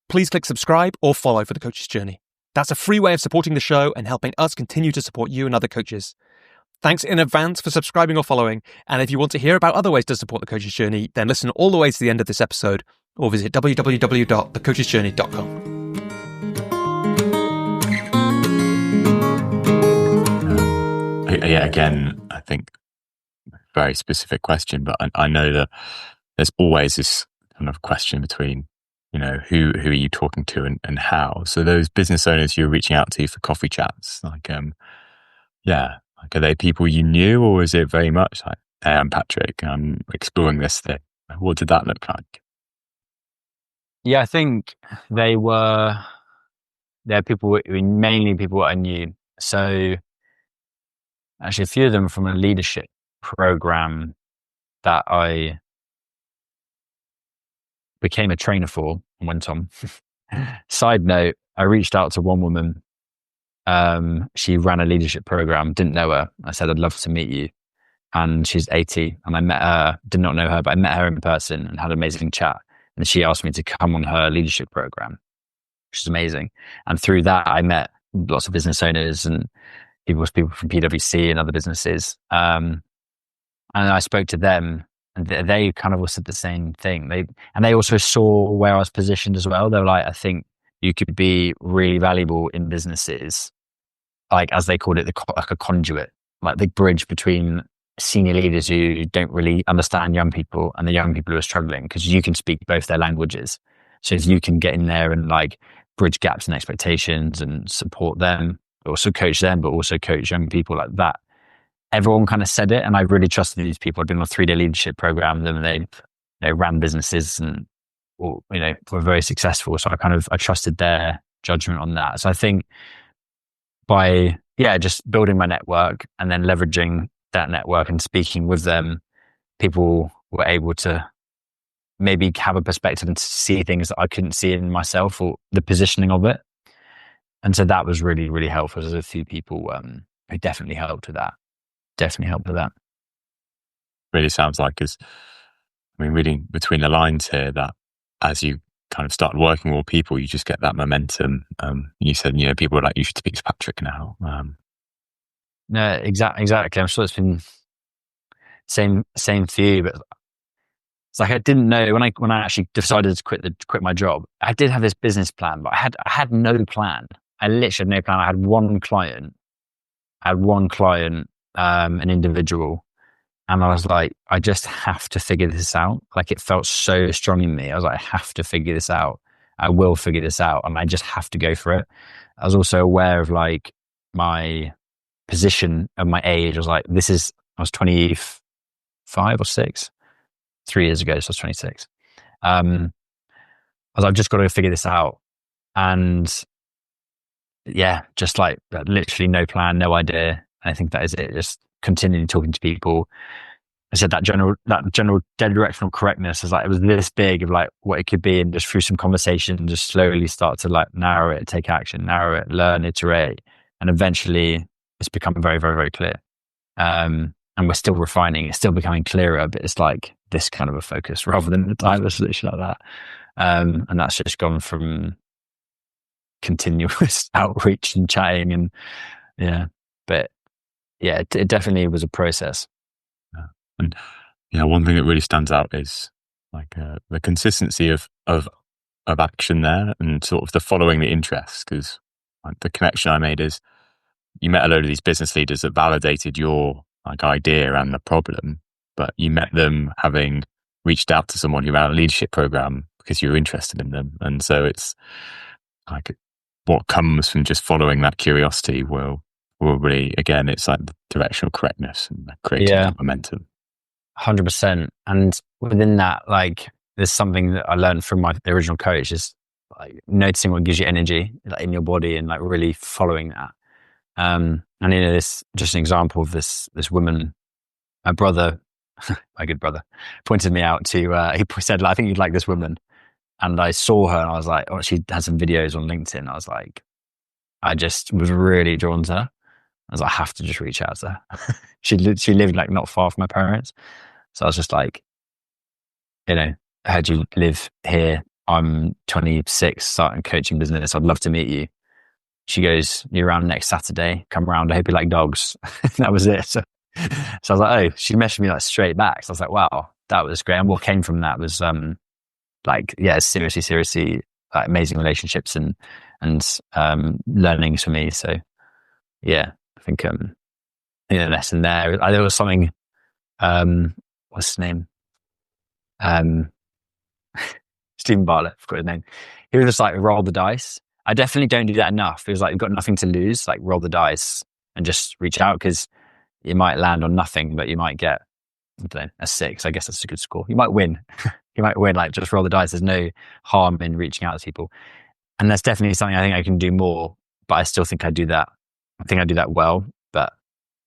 please click subscribe or follow for The Coach's Journey. That's a free way of supporting the show and helping us continue to support you and other coaches. Thanks in advance for subscribing or following, and if you want to hear about other ways to support The Coach's Journey, then listen all the way to the end of this episode or visit www.thecoachesjourney.com. Yeah, again, I think very specific question, but I know that there's always this kind of question between, who are you talking to and how. So those business owners you're reaching out to for coffee chats, like, are they people you knew, or is it very much like, hey, I'm Patrick, I'm exploring this thing? What did that look like? Yeah, I think they're people, mainly people I knew. So actually, a few of them from a leadership program that I became a trainer for and went on. Side note, I reached out to one woman. She ran a leadership program, didn't know her. I said, I'd love to meet you. And she's 80. And I met her, did not know her, but I met her in person and had an amazing chat. And she asked me to come on her leadership program, which is amazing. And through that, I met lots of business owners and people from PwC and other businesses. And I spoke to them, and they kind of all said the same thing. They also saw where I was positioned as well. They were like, I think you could be really valuable in businesses, like as they called it, like a conduit, like the bridge between senior leaders who don't really understand young people and the young people who are struggling, because you can speak both their languages. So if you can get in there and like bridge gaps and expectations and support them, also coach them, but also coach young people like that. Everyone kind of said it, and I really trusted these people. I'd been on a 3-day leadership program, and they ran businesses and were very successful. So I trusted their judgment on that. So I think by just building my network and then leveraging that network and speaking with them, people were able to maybe have a perspective and see things that I couldn't see in myself, or the positioning of it. And so that was really, really helpful. There's a few people who definitely helped with that. Really sounds like, reading between the lines here, that as you kind of start working with more people, you just get that momentum. You said, people were like, you should speak to Patrick now. No, exactly. I'm sure it's been same for you, but it's like I didn't know when I actually decided to quit my job. I did have this business plan, but I had no plan. I literally had no plan. I had one client, an individual, and I was like, I just have to figure this out. Like it felt so strong in me. I was like, I have to figure this out. I will figure this out, and I just have to go for it. I was also aware of like my position of my age. I was like, I was 25 or 6, 3 years ago. So I was 26. I was like, I've just got to figure this out. And yeah, just like literally no plan, no idea. I think that is it. Just continually talking to people. I said that general directional correctness is like, it was this big of like what it could be, and just through some conversation, just slowly start to like narrow it, take action, narrow it, learn, iterate, and eventually it's become very, very, very clear. And we're still refining, it's still becoming clearer, but it's like this kind of a focus rather than the timeless solution like that. And that's just gone from continuous outreach and chatting, and but it definitely was a process. And one thing that really stands out is like the consistency of action there, and sort of the following the interests. Because like, the connection I made is you met a load of these business leaders that validated your like idea and the problem, but you met them having reached out to someone who ran a leadership program because you were interested in them. And so it's like what comes from just following that curiosity will really, again, it's like the directional correctness and creating that momentum. 100%. And within that, like, there's something that I learned from the original coach is like noticing what gives you energy, like, in your body, and like really following that. And this just an example of this woman, my brother, my good brother, pointed me out to. He said, "I think you'd like this woman," and I saw her, and I was like, "Oh, she had some videos on LinkedIn." I was like, I just was really drawn to her. I was like, I have to just reach out to her. She lived like not far from my parents, so I was just like, I heard you live here. I'm 26, starting coaching business. I'd love to meet you. She goes, "You're around next Saturday. Come around. I hope you like dogs." That was it. So I was like, oh, she messaged me like straight back. So I was like, wow, that was great. And what came from that was seriously, like, amazing relationships and learnings for me. So yeah, I think the lesson there. There was something. What's his name? Stephen Bartlett. I forgot his name. He was just like, roll the dice. I definitely don't do that enough. It was like, you've got nothing to lose. Like, roll the dice and just reach out, because you might land on nothing, but you might get, I don't know, a 6. I guess that's a good score. You might win. You might win. Like, just roll the dice. There's no harm in reaching out to people. And that's definitely something I think I can do more, but I still think I do that. I think I do that well, but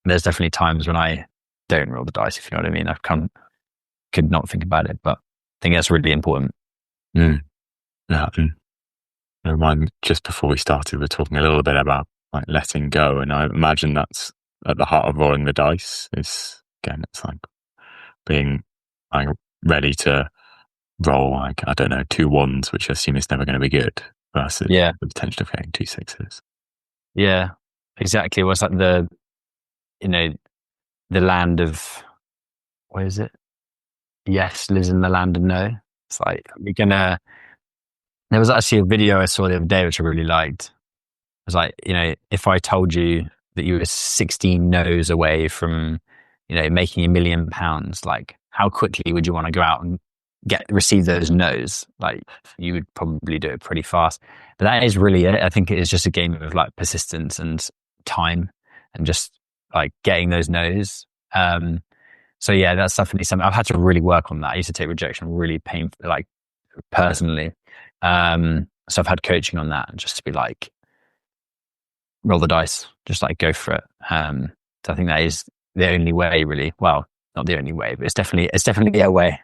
there's definitely times when I don't roll the dice, if you know what I mean. I could not think about it, but I think that's really important. Yeah. I remind me, just before we started, we were talking a little bit about like letting go, and I imagine that's at the heart of rolling the dice. It's like being like ready to roll, like, I don't know, 2 1s, which I assume is never going to be good, versus the potential of getting 2 6s. Yeah, exactly. Well, it's like the land of, what is it? Yes lives in the land of no. It's like, there was actually a video I saw the other day which I really liked. It was like, if I told you that you were 16 no's away from, making £1 million, like, how quickly would you want to go out and receive those no's? Like, you would probably do it pretty fast. But that is really it. I think it is just a game of like persistence and time, and just like getting those no's. So yeah, that's definitely something I've had to really work on. That I used to take rejection really painful, like, personally. So I've had coaching on that, and just to be like, roll the dice, just like go for it. So I think that is the only way, really. Well, not the only way, but it's definitely a way.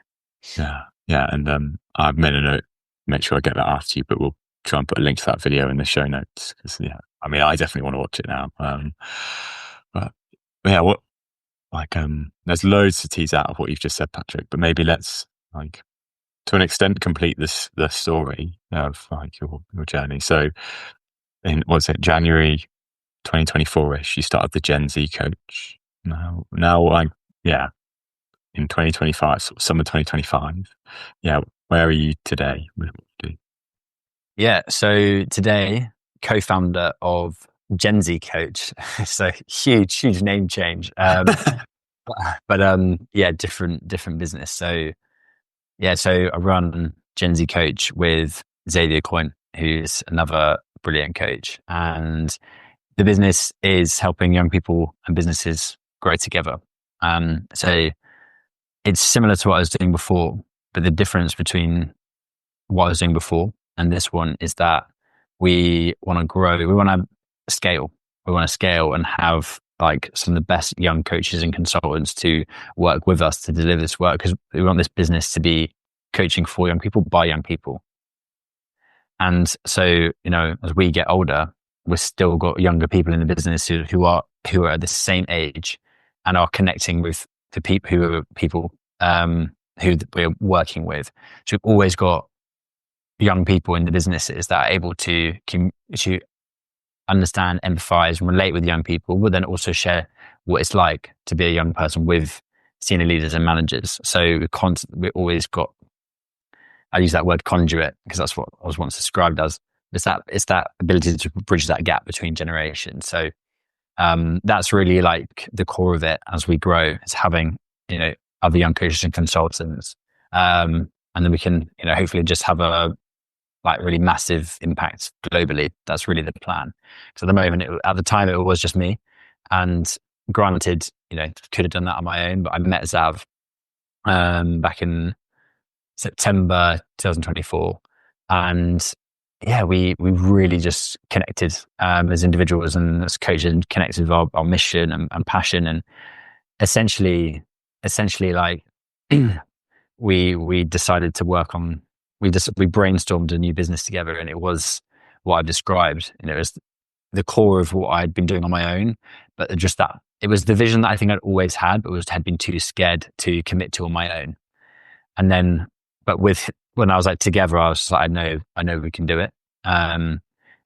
Yeah. And I've made a note, make sure I get that after you, but we'll try and put a link to that video in the show notes, because I definitely want to watch it now. But yeah, there's loads to tease out of what you've just said, Patrick, but maybe let's, like, to an extent, complete the story of like your journey. So in, January 2024ish, you started the Gen Z coach. Now in 2025, summer 2025. Yeah, where are you today? What do you do? Yeah, so today, co-founder of Gen Z Coach. So huge name change. But different business. So I run Gen Z Coach with Xavier Coyne, who's another brilliant coach. And the business is helping young people and businesses grow together. So it's similar to what I was doing before, but the difference between what I was doing before and this one is that we want to grow. We want to scale. We want to scale and have like some of the best young coaches and consultants to work with us to deliver this work, because we want this business to be coaching for young people by young people. And so, as we get older, we've still got younger people in the business who are at the same age and are connecting with the people who we're working with. So we've always got young people in the businesses that are able to understand, empathize, and relate with young people, but then also share what it's like to be a young person with senior leaders and managers. So we always got, I use that word conduit because that's what I was once described as. It's that ability to bridge that gap between generations. So that's really like the core of it as we grow. It's having other young coaches and consultants, and then we can hopefully just have a like really massive impact globally. That's really the plan. So at the moment, at the time, it was just me, and granted, could have done that on my own. But I met Zav back in September 2024, and yeah, we really just connected as individuals and as coaches, and connected with our mission and passion, and essentially like we decided to work on. We brainstormed a new business together, and it was what I've described. It was the core of what I'd been doing on my own, but just that it was the vision that I think I'd always had, but had been too scared to commit to on my own. And then, but when I was like together, I was like, I know we can do it.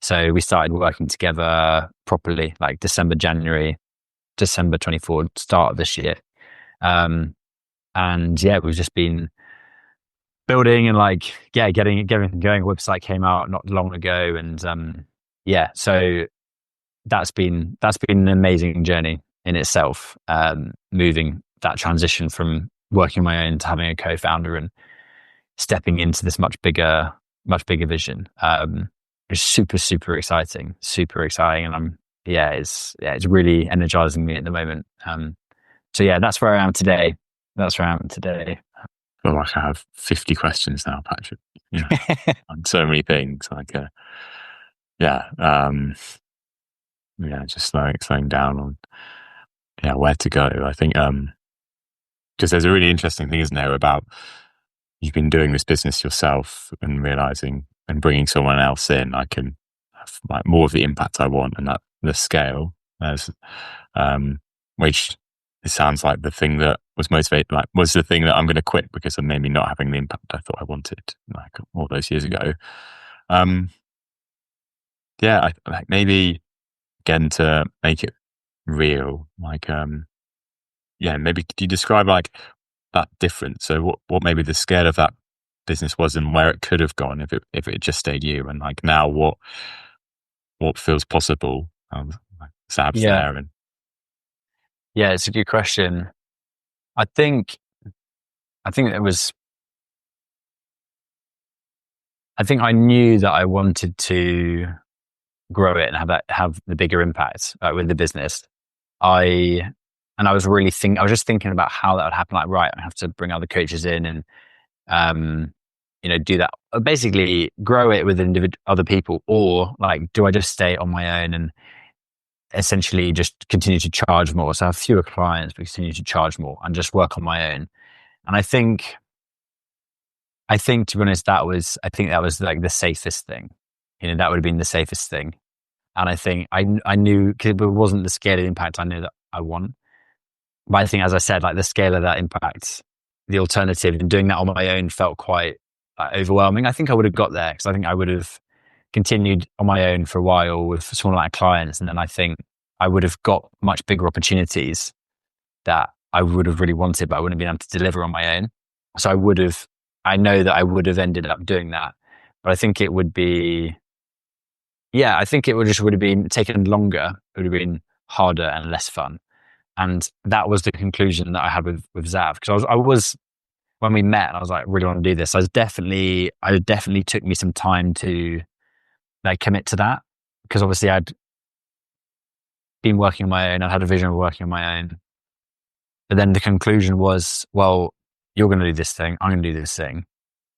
So we started working together properly, like December 24, start of this year. And yeah, we've just been building and getting everything going. A website came out not long ago, and so that's been an amazing journey in itself. Moving that transition from working on my own to having a co-founder and stepping into this much bigger vision. It's super exciting, and it's really energizing me at the moment. So yeah, that's where I am today. I feel like I have 50 questions now, Patrick. On so many things. Just slowing down on where to go. I think because there's a really interesting thing, isn't there, about you've been doing this business yourself and realizing and bringing someone else in, I can have like more of the impact I want, and that the scale as which it sounds like the thing that was was the thing that I'm going to quit because of maybe not having the impact I thought I wanted like all those years ago. I like maybe again to make it real, maybe could you describe like that difference? So what maybe the scale of that business was and where it could have gone if it just stayed you, and like now what feels possible? Zab's there and yeah, it's a good question. I think it was. I think I knew that I wanted to grow it and have the bigger impact with the business. I was just thinking about how that would happen. Like, right, I have to bring other coaches in and do that. Basically, grow it with other people, or like, do I just stay on my own and essentially just continue to charge more? So I have fewer clients, but continue to charge more and just work on my own. And I think to be honest, that was like the safest thing. That would have been the safest thing. And I think I knew, because it wasn't the scale of impact I knew that I want. But I think, as I said, like the scale of that impact, the alternative in doing that on my own felt quite overwhelming. I think I would have got there because I think I would have continued on my own for a while with smaller like clients, and then I think I would have got much bigger opportunities that I would have really wanted, but I wouldn't have been able to deliver on my own. So I know that I would have ended up doing that, but I think it would be, I think it would have been taken longer. It would have been harder and less fun. And that was the conclusion that I had with Zav, because I was when we met and I was like, really want to do this. It definitely took me some time to like commit to that, because obviously I'd been working on my own. I had a vision of working on my own, but then the conclusion was, well, you're going to do this thing, I'm going to do this thing.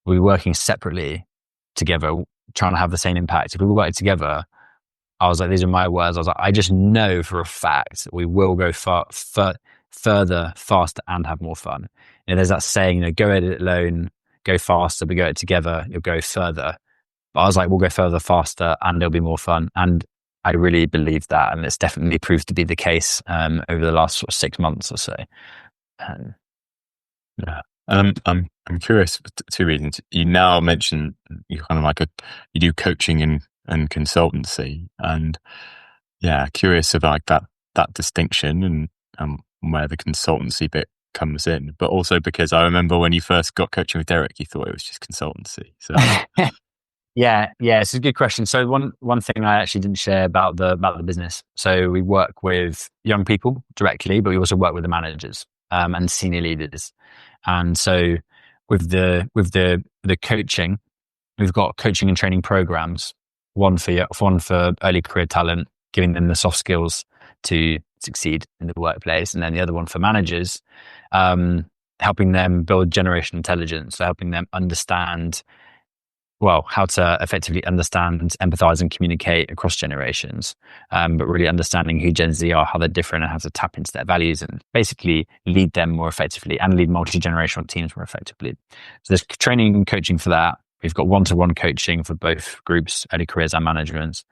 We're working separately together, trying to have the same impact. If we work together, I was like, these are my words. I was like, I just know for a fact that we will go further, faster, and have more fun. There's that saying, go at it alone, go faster, but go it together, you'll go further. But I was like, we'll go further, faster, and it'll be more fun. And I really believe that, and it's definitely proved to be the case over the last sort of 6 months or so. Yeah. I'm curious for two reasons. You now mentioned you kind of you do coaching and consultancy, and yeah, curious of like that distinction and where the consultancy bit comes in, but also because I remember when you first got coaching with Derek, you thought it was just consultancy. So yeah, it's a good question. So one thing I actually didn't share about the business. So we work with young people directly, but we also work with the managers and senior leaders. And so with the coaching, we've got coaching and training programs. One for early career talent, giving them the soft skills to succeed in the workplace, and then the other one for managers, helping them build generational intelligence, so helping them understand how to effectively understand, empathize, and communicate across generations, but really understanding who Gen Z are, how they're different, and how to tap into their values and basically lead them more effectively and lead multi-generational teams more effectively. So there's training and coaching for that. We've got one-to-one coaching for both groups, early careers and management.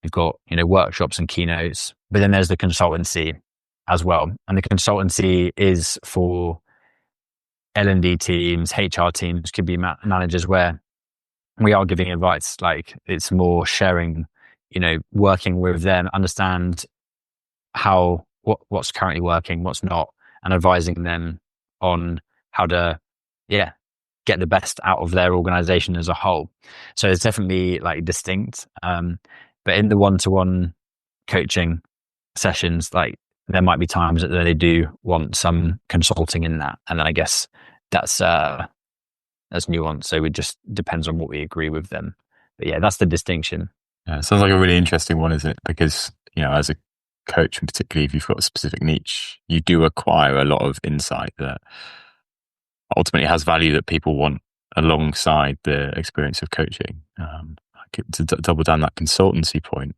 We've got, workshops and keynotes, but then there's the consultancy as well. And the consultancy is for L&D teams, HR teams, could be managers, where we are giving advice. Like, it's more sharing, working with them, understand what's currently working, what's not, and advising them on how to, get the best out of their organization as a whole. So it's definitely like distinct. But in the one-to-one coaching sessions, like, there might be times that they do want some consulting in that. And then I guess that's nuanced. So it just depends on what we agree with them. But yeah, that's the distinction. Yeah, it sounds like a really interesting one, isn't it? Because, as a coach, and particularly if you've got a specific niche, you do acquire a lot of insight that ultimately has value that people want alongside the experience of coaching. To double down that consultancy point,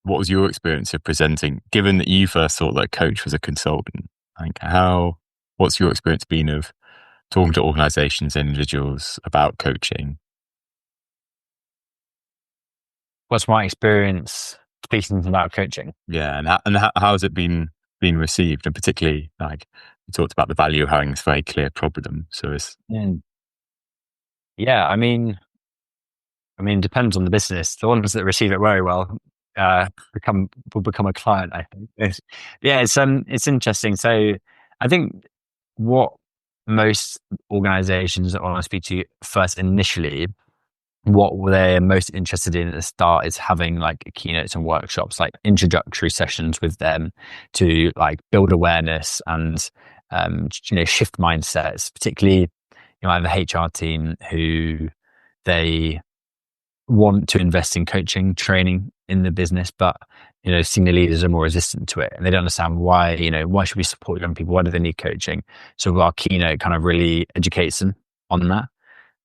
what was your experience of presenting, given that you first thought that coach was a consultant? What's your experience been of talking to organizations and individuals about coaching? What's my experience speaking about coaching? Yeah, and how has it been received? And particularly, like, you talked about the value of having this very clear problem. So it's I mean, it depends on the business. The ones that receive it very well will become a client, I think. It's interesting. So I think what most organizations that I want to speak to first initially, what they're most interested in at the start is having like keynotes and workshops, like introductory sessions with them to like build awareness and shift mindsets. Particularly, I have a HR team who they want to invest in coaching training in the business, but senior leaders are more resistant to it, and they don't understand why. Why should we support young people? Why do they need coaching? So our keynote kind of really educates them on that,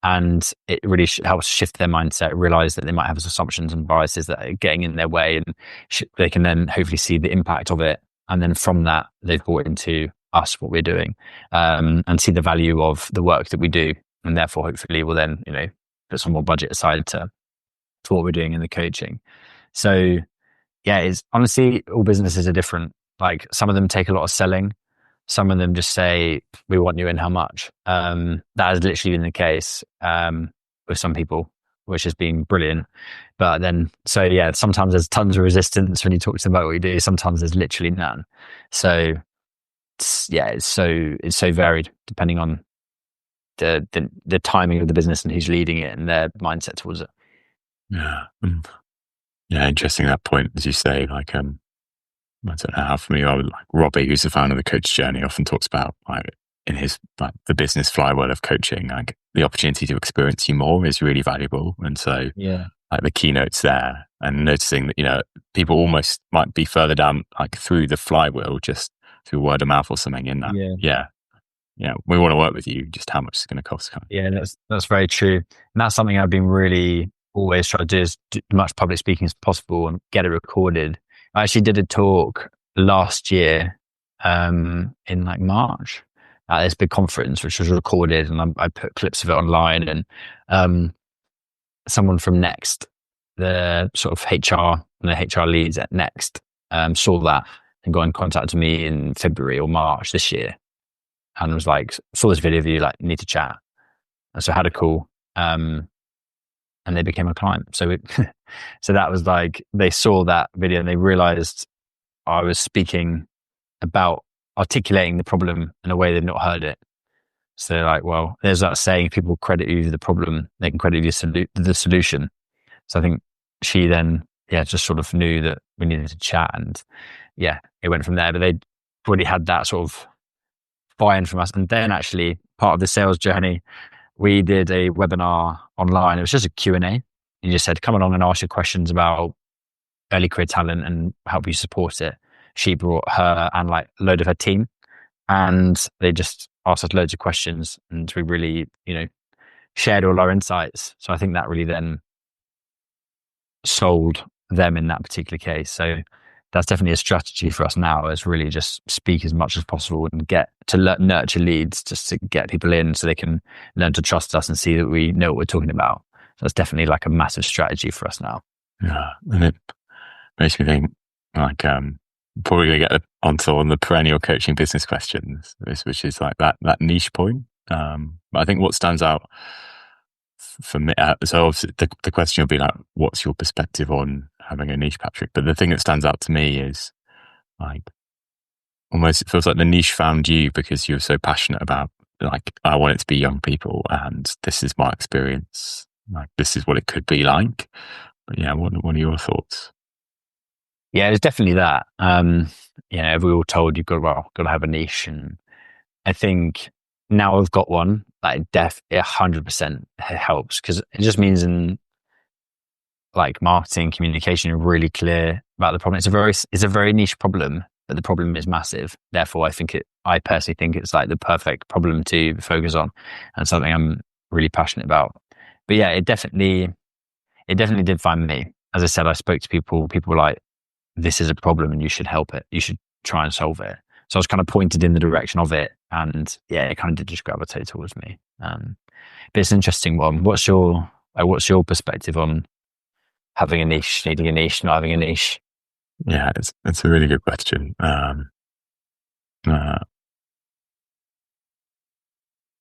and it really helps shift their mindset, realize that they might have assumptions and biases that are getting in their way, and they can then hopefully see the impact of it, and then from that they've bought into us, what we're doing, and see the value of the work that we do, and therefore hopefully will then put some more budget aside to what we're doing in the coaching. So yeah, it's honestly, all businesses are different. Like, some of them take a lot of selling. Some of them just say, we want you in how much. That has literally been the case with some people, which has been brilliant. But then, sometimes there's tons of resistance when you talk to them about what you do. Sometimes there's literally none. So it's so varied depending on the timing of the business and who's leading it and their mindset towards it. Yeah, interesting that point, as you say. Like, I don't know how familiar you are with, like, Robbie, who's the founder of the Coach Journey, often talks about, like, in his, like, the business flywheel of coaching, like, the opportunity to experience you more is really valuable. And so, like, the keynotes there, and noticing that people almost might be further down, like, through the flywheel, just through word of mouth or something in that. We want to work with you. Just how much it's going to cost. Yeah, that's very true. And that's something I've been really always try to do as much public speaking as possible and get it recorded. I actually did a talk last year in like March at this big conference, which was recorded, and I put clips of it online. And someone from Next, the sort of HR and the HR leads at Next, saw that and got in contact with me in February or March this year, and was like, saw this video of you, like, need to chat. And so I had a call, and they became a client. So so that was like, they saw that video and they realized I was speaking about articulating the problem in a way they've not heard it. So they're like, well, there's that saying, if people credit you the problem, they can credit you the solution. So I think she then, just sort of knew that we needed to chat, and it went from there. But they'd already had that sort of buy-in from us. And then actually part of the sales journey, we did a webinar online. It was just a Q&A. You just said, come along and ask your questions about early career talent and help you support it. She brought her and like a load of her team, and they just asked us loads of questions, and we really, shared all our insights. So I think that really then sold them in that particular case. So that's definitely a strategy for us now, is really just speak as much as possible and get to nurture leads, just to get people in so they can learn to trust us and see that we know what we're talking about. So that's definitely like a massive strategy for us now. Yeah. And it makes me think, like, probably going to get onto on the perennial coaching business questions, which is like that niche point. But I think what stands out for me, so obviously the question will be like, what's your perspective on having a niche, Patrick? But the thing that stands out to me is, like, almost it feels like the niche found you because you were so passionate about, like, I want it to be young people, and this is my experience. Like, this is what it could be like. But what are your thoughts? Yeah, it's definitely that. We were told you've got to have a niche, and I think now I've got one, like, it 100% helps, because it just means in like marketing communication, you're really clear about the problem. It's a very niche problem, but the problem is massive. Therefore, I personally think it's like the perfect problem to focus on, and something I'm really passionate about. But it definitely did find me. As I said, I spoke to people were like, this is a problem and you should help it. You should try and solve it. So I was kind of pointed in the direction of it, and it kind of did just gravitate towards me. But it's an interesting one. What's your perspective on having a niche, needing a niche, not having a niche? Yeah, it's a really good question.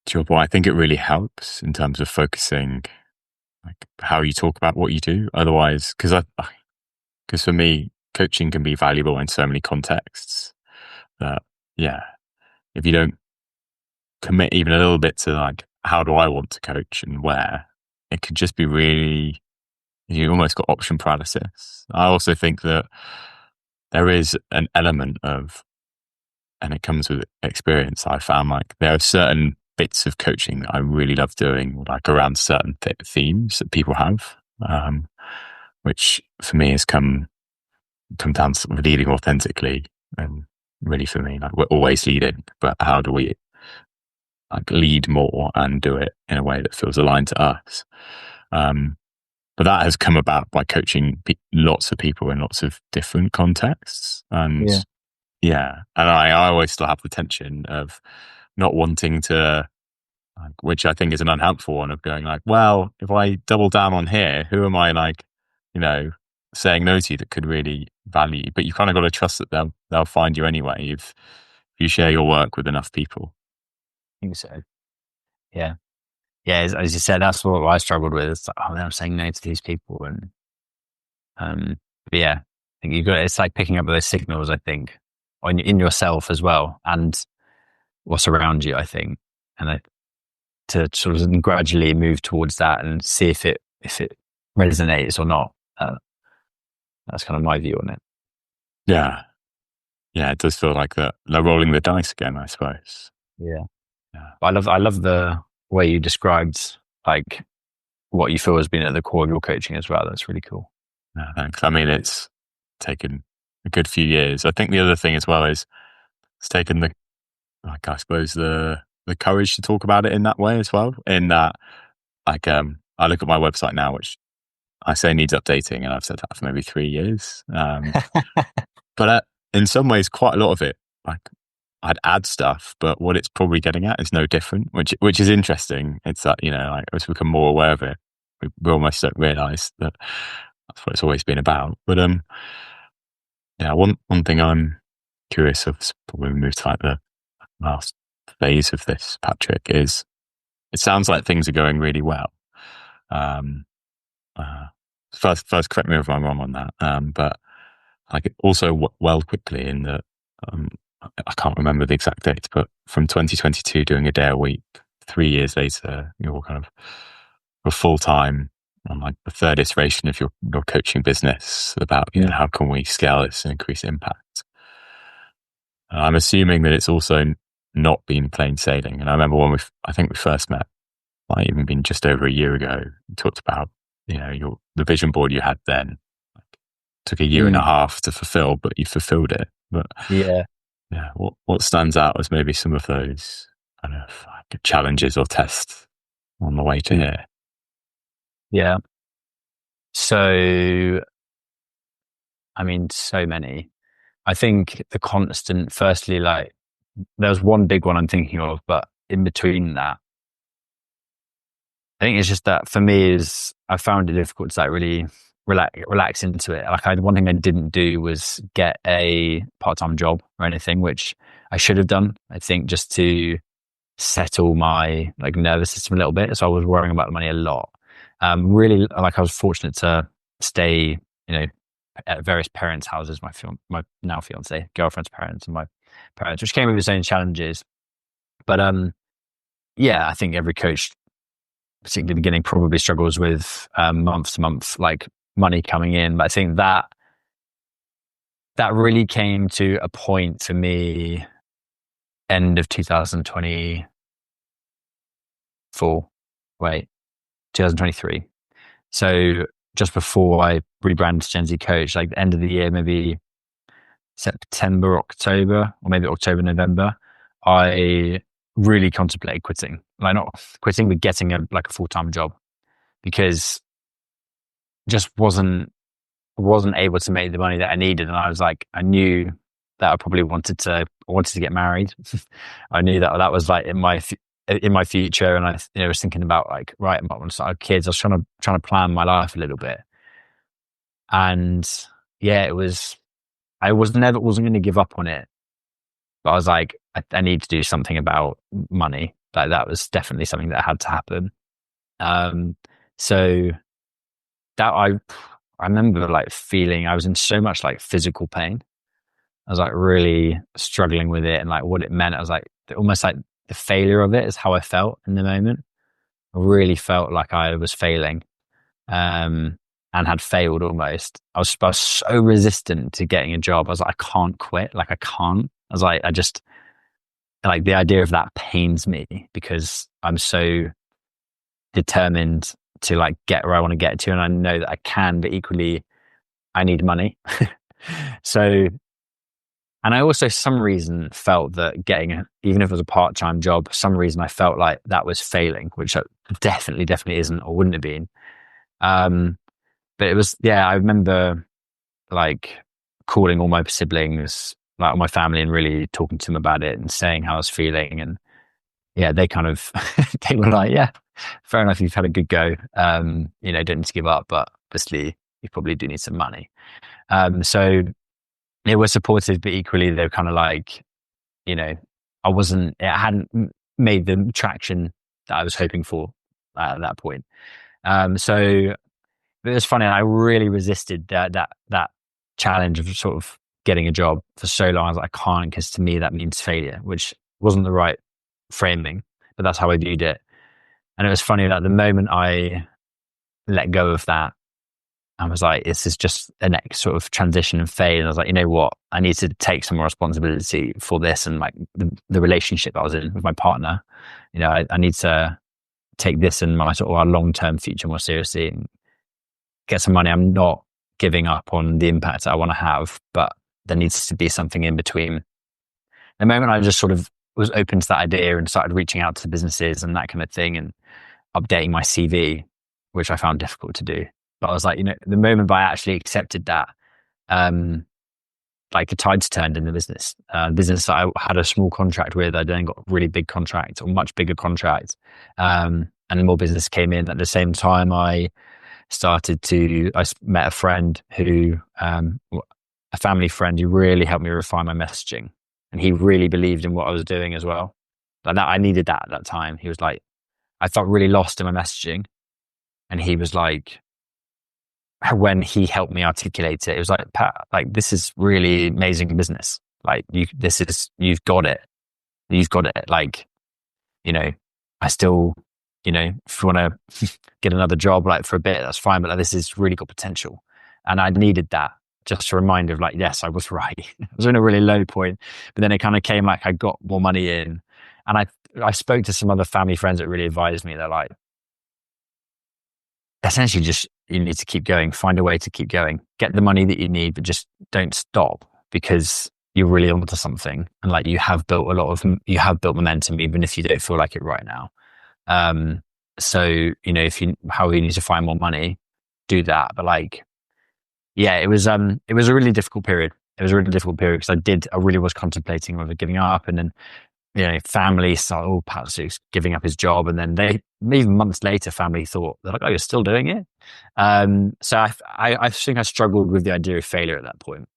Sure, I think it really helps in terms of focusing, like, how you talk about what you do. Otherwise, because for me, coaching can be valuable in so many contexts that, if you don't commit even a little bit to, like, how do I want to coach and where, it could just be really, you almost got option paralysis. I also think that there is an element of, and it comes with experience, I found, like, there are certain bits of coaching that I really love doing, like around certain themes that people have, which for me has come down to sort of leading authentically. And really, for me, like, we're always leading, but how do we, like, lead more and do it in a way that feels aligned to us? But that has come about by coaching lots of people in lots of different contexts. And and I always still have the tension of not wanting to, like, which I think is an unhelpful one, of going like, well, if I double down on here, who am I, like, saying no to that could really value? But you kind of got to trust that they'll find you anyway if you share your work with enough people. I think so. Yeah. As you said, that's what I struggled with. It's like, I'm saying no to these people, and I think it's like picking up those signals, I think, in yourself as well, and what's around you, I think, and to sort of gradually move towards that and see if it resonates or not. That's kind of my view on it. Yeah, it does feel like that they're rolling the dice again, I suppose. Yeah. I love the way you described, like, what you feel has been at the core of your coaching as well. That's really cool. Yeah, thanks. I mean, it's taken a good few years. I think the other thing as well is it's taken the courage to talk about it in that way as well. In that, like, I look at my website now, which I say needs updating, and I've said that for maybe 3 years. But in some ways, quite a lot of it, like I'd add stuff, but what it's probably getting at is no different, which is interesting. It's that, like as we become more aware of it, we almost don't realise that that's what it's always been about. But yeah, one thing I'm curious of when we move to like the last phase of this, Patrick, is it sounds like things are going really well. First, correct me if I'm wrong on that. But like also well quickly in the, I can't remember the exact dates, but from 2022 doing a day a week, 3 years later, you're kind of full time on like the third iteration of your coaching business about how can we scale this and increase impact. I'm assuming that it's also not been plain sailing. And I remember when I think we first met, might even been just over a year ago, you talked about the vision board you had then. Took a year and a half to fulfill, but you fulfilled it. But yeah, what stands out as maybe some of those kind of like challenges or tests on the way to here? Yeah. So, I mean, so many. I think the constant, firstly, like there was one big one I'm thinking of, but in between that, I think it's just that for me I found it difficult to like really relax into it. Like one thing I didn't do was get a part-time job or anything, which I should have done, I think, just to settle my like nervous system a little bit. So I was worrying about the money a lot. Really, like I was fortunate to stay, at various parents' houses, my now fiance, girlfriend's parents, and my parents, which came with its own challenges. But yeah, I think every coach, particularly the beginning, probably struggles with month to month like money coming in. But I think that really came to a point for me end of 2023. So just before I rebranded to Gen Z Coach, like the end of the year, maybe September, October, or maybe October, November, I really contemplated quitting. Like not quitting, but getting a full-time job, because just wasn't able to make the money that I needed. And I was like, I knew that I probably wanted to get married. I knew that was like in my future. And I was thinking about like, right, I might want to start kids. I was trying to plan my life a little bit. And yeah, I wasn't going to give up on it, but I was like, I need to do something about money. Like that was definitely something that had to happen. So that I remember like feeling I was in so much like physical pain. I was like really struggling with it and like what it meant. I was like almost like the failure of it is how I felt in the moment. I really felt like I was failing, and had failed almost. I was so resistant to getting a job. I was like, I can't quit. Like I can't. I was like, I just like the idea of that pains me because I'm so determined to like get where I want to get to, and I know that I can, but equally I need money. So, and I also some reason felt that getting even if it was a part-time job, for some reason I felt like that was failing, which definitely isn't or wouldn't have been. But it was, yeah, I remember like calling all my siblings, like all my family, and really talking to them about it and saying how I was feeling. And yeah, they kind of, they were like, yeah, fair enough. You've had a good go. Don't need to give up, but obviously you probably do need some money. So they were supportive, but equally they were kind of like, it hadn't made the traction that I was hoping for at that point. So it was funny. I really resisted that challenge of sort of getting a job for so long. I was like, I can't, because to me that means failure, which wasn't the right framing, but that's how I viewed it. And it was funny that the moment I let go of that, I was like, this is just a next sort of transition and fade. And I was like, you know what? I need to take some more responsibility for this and like the relationship I was in with my partner. I need to take this and my sort of our long-term future more seriously and get some money. I'm not giving up on the impact that I want to have, but there needs to be something in between. The moment I just sort of was open to that idea and started reaching out to businesses and that kind of thing and updating my CV, which I found difficult to do. But I was like, the moment I actually accepted that, like a tide's turned in the business. Business that I had a small contract with, I then got a really big contract or much bigger contract. And more business came in. At the same time, I met a friend who, a family friend who really helped me refine my messaging. And he really believed in what I was doing as well. Like that, I needed that at that time. He was like, I felt really lost in my messaging. And he was like, when he helped me articulate it, it was like, Pat, like, this is really amazing business. Like you've got it. You've got it. Like, I still, if you want to get another job, like for a bit, that's fine. But like, this has really got potential. And I needed that, just a reminder of like, yes, I was right. I was in a really low point, but then it kind of came like I got more money in, and I spoke to some other family friends that really advised me. They're like, essentially just, you need to keep going, find a way to keep going, get the money that you need, but just don't stop, because you're really onto something. And like, you have built momentum, even if you don't feel like it right now. So, however you need to find more money, do that. But like, yeah, it was a really difficult period. It was a really difficult period because I really was contemplating whether giving up, and then, family started, Patrick's giving up his job. And then even months later, family thought, they're like, oh, you're still doing it. So I think I struggled with the idea of failure at that point.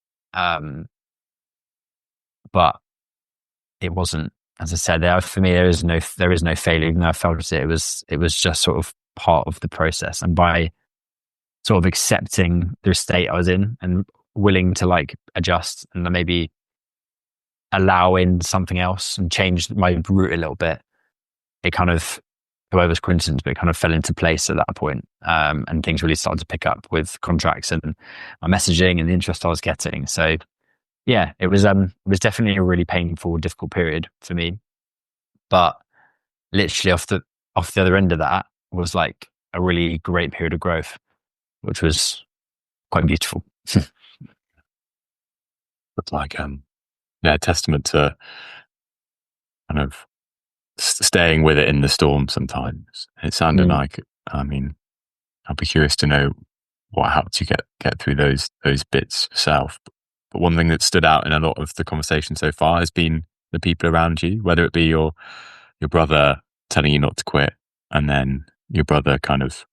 But it wasn't, as I said, for me, there is no failure, even though I felt it. It was just sort of part of the process. And by sort of accepting the state I was in and willing to like adjust and then maybe allow in something else and change my route a little bit, it kind of, whoever's coincidence, but it kind of fell into place at that point. And things really started to pick up with contracts and my messaging and the interest I was getting. So yeah, it was definitely a really painful, difficult period for me. But literally off the other end of that was like a really great period of growth, which was quite beautiful. It's like, testament to kind of staying with it in the storm sometimes. It sounded like, I'd be curious to know what helped you get through those bits yourself. But one thing that stood out in a lot of the conversation so far has been the people around you, whether it be your brother telling you not to quit, and then your brother kind of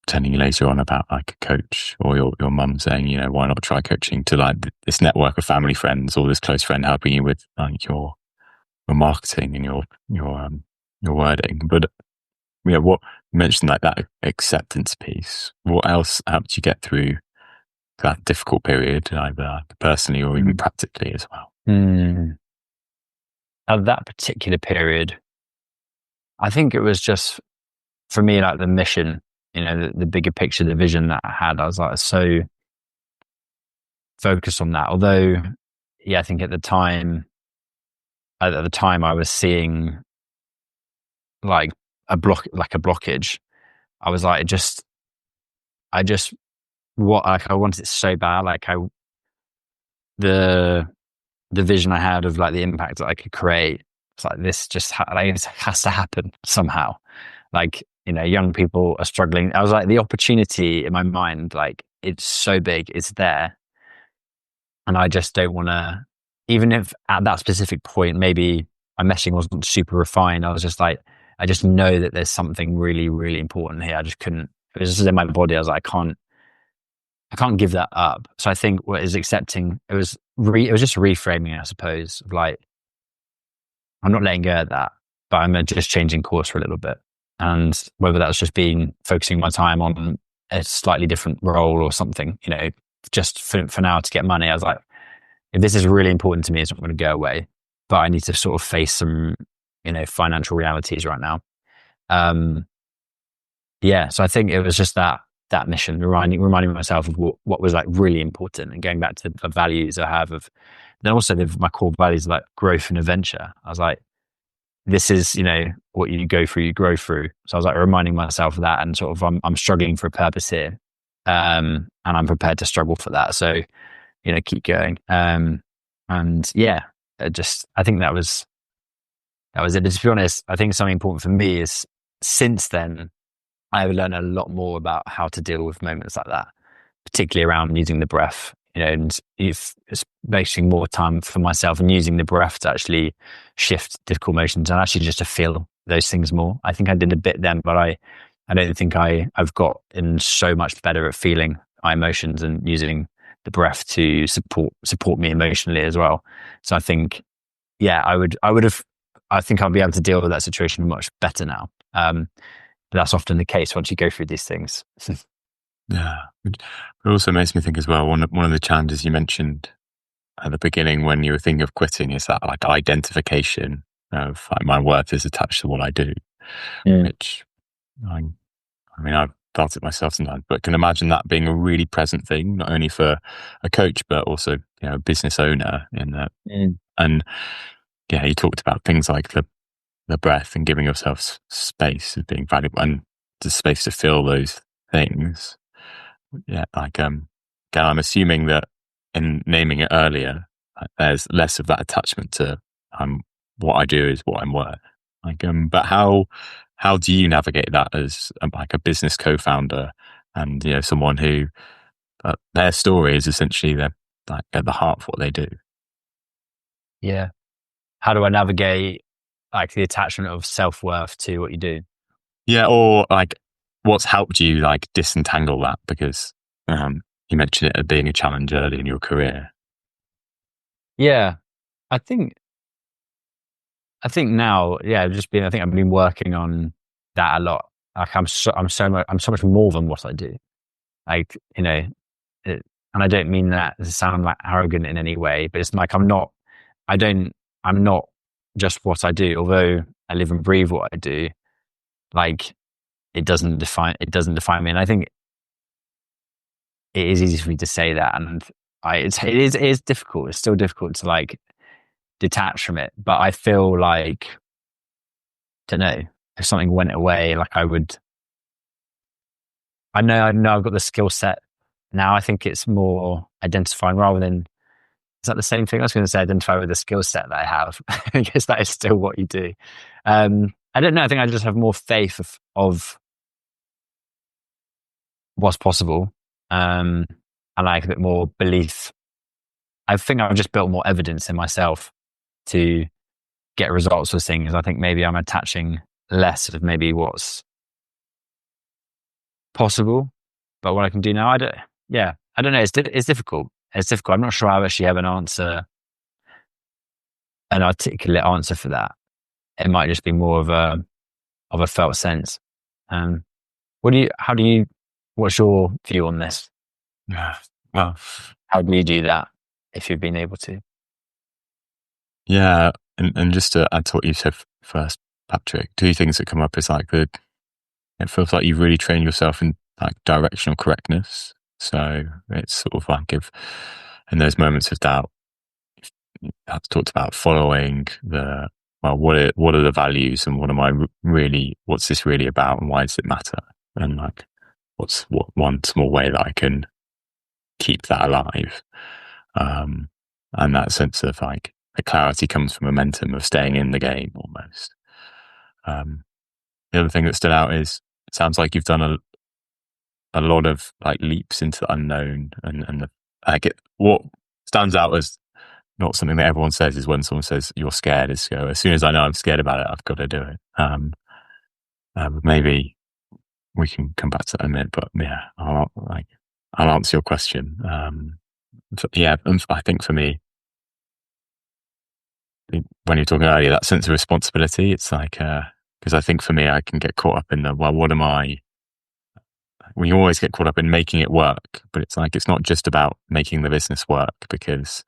telling you later on about like a coach, or your mum saying, why not try coaching, to like this network of family friends or this close friend helping you with like your marketing and your wording. But what you mentioned, like that acceptance piece, what else helped you get through that difficult period, either personally or even practically as well? At that particular period, I think it was just, for me, like the mission, the bigger picture, the vision that I had. I was like so focused on that. Although, yeah, I think at the time I was seeing like a blockage. I was like, I wanted it so bad. Like the vision I had of like the impact that I could create. It's like, this just it has to happen somehow. Like, young people are struggling. I was like, the opportunity in my mind, like, it's so big, it's there. And I just don't want to, even if at that specific point, maybe my messaging wasn't super refined. I was just like, I just know that there's something really, really important here. I just couldn't, it was just in my body. I was like, I can't give that up. So I think what is accepting, it was just reframing, I suppose, of like, I'm not letting go of that, but I'm just changing course for a little bit. And whether that's just focusing my time on a slightly different role or something, just for now to get money. I was like, if this is really important to me, it's not going to go away, but I need to sort of face some, financial realities right now. So I think it was just that mission, reminding myself of what was like really important, and going back to the values I have then also my core values, like growth and adventure. I was like, this is, what you go through, you grow through. So I was like reminding myself of that, and sort of I'm struggling for a purpose here. And I'm prepared to struggle for that. So, keep going. And yeah, I think that was it. And to be honest, I think something important for me is, since then, I've learned a lot more about how to deal with moments like that, particularly around using the breath, and if it's making more time for myself and using the breath to actually shift difficult emotions and actually just to feel those things more. I think I did a bit then, but I don't think I've gotten so much better at feeling my emotions and using the breath to support me emotionally as well. So I think, yeah, I think I'll be able to deal with that situation much better now. But that's often the case once you go through these things. Yeah. It also makes me think as well, one of the challenges you mentioned at the beginning when you were thinking of quitting is that like identification of like my worth is attached to what I do, which I mean, I've felt it myself sometimes, but can imagine that being a really present thing, not only for a coach, but also, a business owner in that. And yeah, you talked about things like the breath and giving yourself space as being valuable and the space to feel those things. Yeah, like, again, I'm assuming that in naming it earlier, there's less of that attachment to, what I do is what I'm worth. Like, but how do you navigate that as like a business co-founder and, someone who, their story is essentially they're like at the heart of what they do? Yeah. How do I navigate like the attachment of self-worth to what you do? Yeah. Or like, what's helped you like disentangle that? Because, you mentioned it as being a challenge early in your career. Yeah. I think now, yeah, I think I've been working on that a lot. Like I'm so much more than what I do. Like, and I don't mean that to sound like arrogant in any way, but it's like I'm not just what I do. Although I live and breathe what I do, like it doesn't define me. And I think it is easy for me to say that, and it is difficult. It's still difficult to like detach from it. But I feel like, don't know, if something went away, like I know I've got the skill set now. I think it's more identifying rather than, is that the same thing? I was going to say identify with the skill set that I have. I guess that is still what you do. I don't know. I think I just have more faith of what's possible, and like a bit more belief. I think I've just built more evidence in myself to get results with things. I think maybe I'm attaching less of maybe what's possible, but what I can do now, I don't know. It's difficult. It's difficult. I'm not sure I actually have an articulate answer for that. It might just be more of a felt sense. What's your view on this? Yeah. Well, How do you do that if you've been able to? yeah. And just to add to what you said first, Patrick, two things that come up is like it feels like you've really trained yourself in like directional correctness. So it's sort of like if in those moments of doubt, I've talked about following what are the values and what's this really about and why does it matter? And like, what one small way that I can keep that alive? And that sense of like the clarity comes from momentum of staying in the game almost. The other thing that stood out is it sounds like you've done a lot of like leaps into the unknown and what stands out as not something that everyone says is when someone says you're scared is go, as soon as I know I'm scared about it, I've got to do it. Maybe we can come back to that in a minute, but yeah, I'll answer your question. Yeah, I think for me, when you're talking earlier, that sense of responsibility, it's like, because I think for me, I can get caught up in we always get caught up in making it work, but it's like, it's not just about making the business work because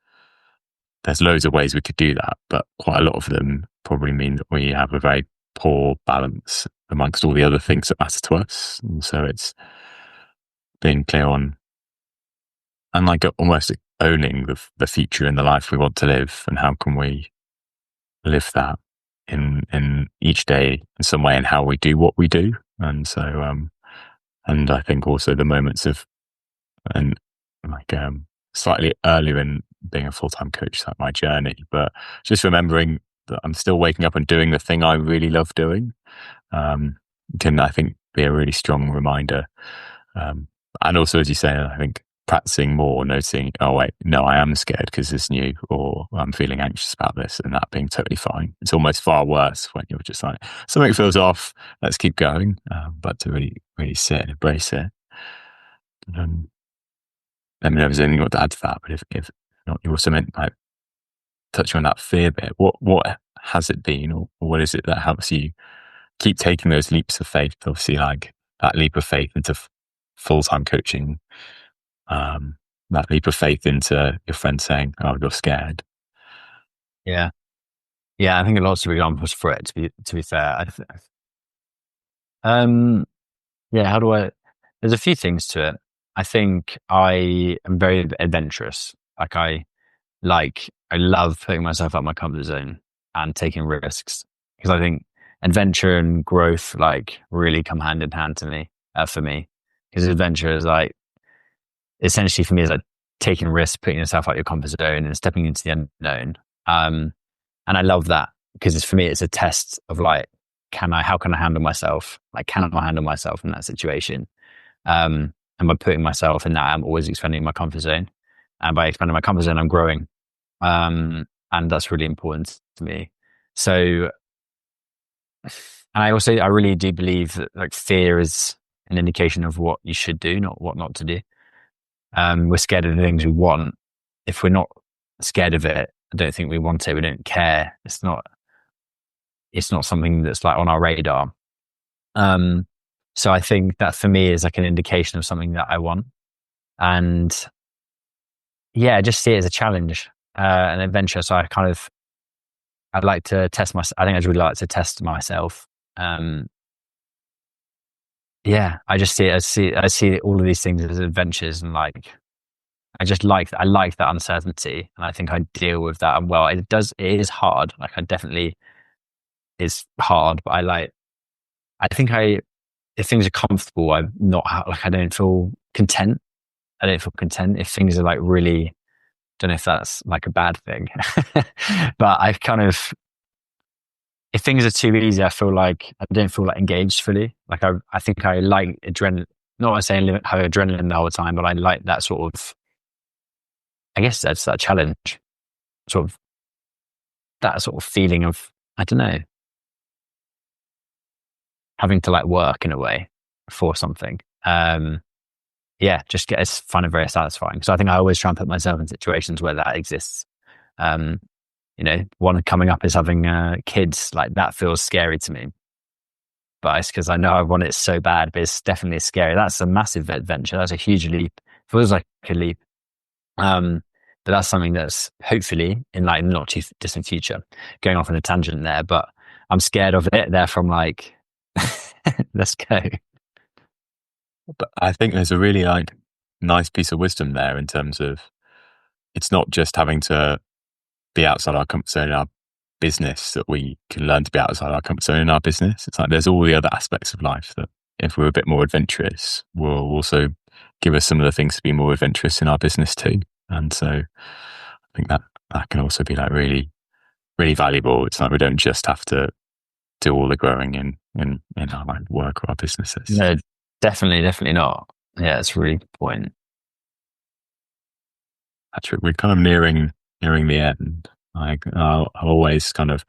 there's loads of ways we could do that, but quite a lot of them probably mean that we have a very poor balance amongst all the other things that matter to us. And so it's being clear on and like almost owning the future and the life we want to live and how can we live that in each day in some way and how we do what we do. And so, and I think also the moments of, and like, slightly earlier in being a full-time coach, like my journey, but just remembering that I'm still waking up and doing the thing I really love doing, can, I think, be a really strong reminder. And also, as you say, I think practicing more, noticing, oh wait, no, I am scared because it's new, or I'm feeling anxious about this, and that being totally fine. It's almost far worse when you're just like, something feels off, let's keep going. But to really, really sit and embrace it. Let me know if there's anything you want to add to that. But if not, you also meant like touching on that fear bit. What has it been, or what is it that helps you keep taking those leaps of faith? Obviously, like that leap of faith into full-time coaching, that leap of faith into your friend saying, "Oh, you're scared." Yeah, I think lots of examples for it. To be fair, yeah. How do I? There's a few things to it. I think I am very adventurous. Like I love putting myself out of my comfort zone and taking risks, because I think adventure and growth like really come hand in hand to me, for me, because adventure is like, essentially for me, is like taking risks, putting yourself out your comfort zone and stepping into the unknown. And I love that, because for me, it's a test of like, how can I handle myself? Like, can I handle myself in that situation? And by putting myself in that, I'm always expanding my comfort zone. And by expanding my comfort zone, I'm growing. And that's really important to me. So, and I really do believe that like fear is an indication of what you should do, not what not to do. We're scared of the things we want. If we're not scared of it, I don't think we want it. We don't care. It's not something that's like on our radar. So I think that for me is like an indication of something that I want. And yeah, I just see it as a challenge, an adventure. So I'd like to test myself. I think I'd really like to test myself. Yeah, I just see it. I see all of these things as adventures, and like, I like that uncertainty, and I think I deal with that well. It is hard. Like it's hard, but if things are comfortable, I'm not like, I don't feel content. I don't feel content if things are like really, don't know if that's like a bad thing, but if things are too easy, I don't feel like engaged fully. Like I think I like adrenaline, not saying have adrenaline the whole time, but I like that sort of, I guess that's that challenge, sort of that sort of feeling of, I don't know, having to like work in a way for something. Yeah, it's fun and very satisfying. So I think I always try and put myself in situations where that exists. One coming up is having kids. Like that feels scary to me, but it's because I know I want it so bad. But it's definitely scary. That's a massive adventure. That's a huge leap. Feels like a leap. But that's something that's hopefully in like not too distant future. Going off on a tangent there, but I'm scared of it. Therefore, I'm like, let's go. But I think there's a really like nice piece of wisdom there in terms of, it's not just having to be outside our comfort zone in our business that we can learn to be outside our comfort zone in our business. It's like there's all the other aspects of life that if we're a bit more adventurous, will also give us some of the things to be more adventurous in our business too. And so I think that can also be like really, really valuable. It's like we don't just have to do all the growing in our like work or our businesses. No, definitely not. Yeah, it's really the point. Patrick, we're kind of nearing the end. Like I'll always kind of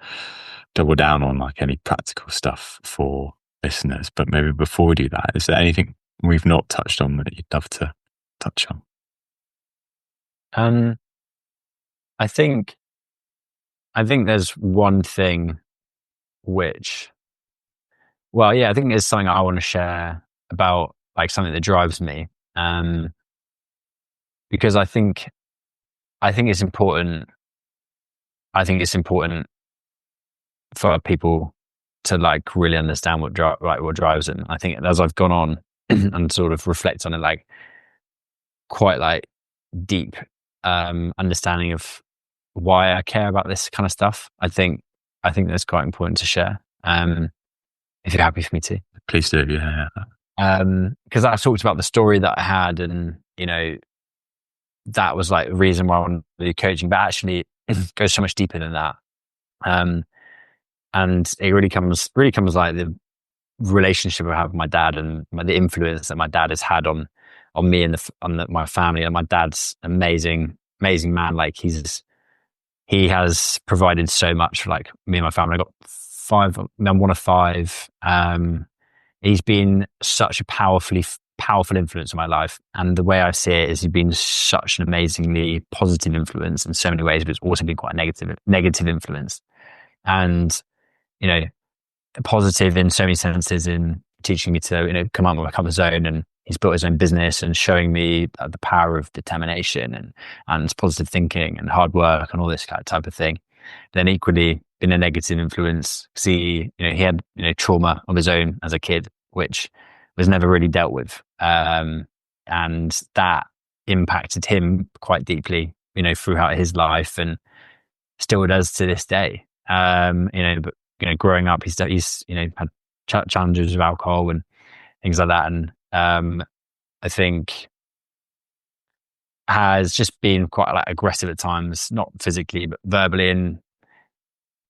double down on like any practical stuff for listeners, but maybe before we do that, is there anything we've not touched on that you'd love to touch on? I think there's one thing which, well, yeah, I think there's something I want to share about like something that drives me. Because I think it's important. I think it's important for people to like really understand what drives them. I think as I've gone on and sort of reflect on it, like quite like deep understanding of why I care about this kind of stuff. I think that's quite important to share. If you're happy for me to, please do. Yeah. Because I've talked about the story that I had, and that was like the reason why I wanted to do coaching, but actually it goes so much deeper than that. And it really comes like relationship I have with my dad and the influence that my dad has had on me and my family. And my dad's amazing man. Like he has provided so much for like me and my family. I got five. I'm one of five. He's been such a powerful influence in my life. And the way I see it is he's been such an amazingly positive influence in so many ways, but it's also been quite a negative influence. And, you know, positive in so many senses in teaching me to, you know, come out of my comfort zone. And he's built his own business and showing me the power of determination and positive thinking and hard work and all this kind of type of thing. Then equally been a negative influence because he had, you know, trauma of his own as a kid, which was never really dealt with. And that impacted him quite deeply, you know, throughout his life and still does to this day. But growing up, he's had challenges with alcohol and things like that, and I think has just been quite like aggressive at times, not physically but verbally, and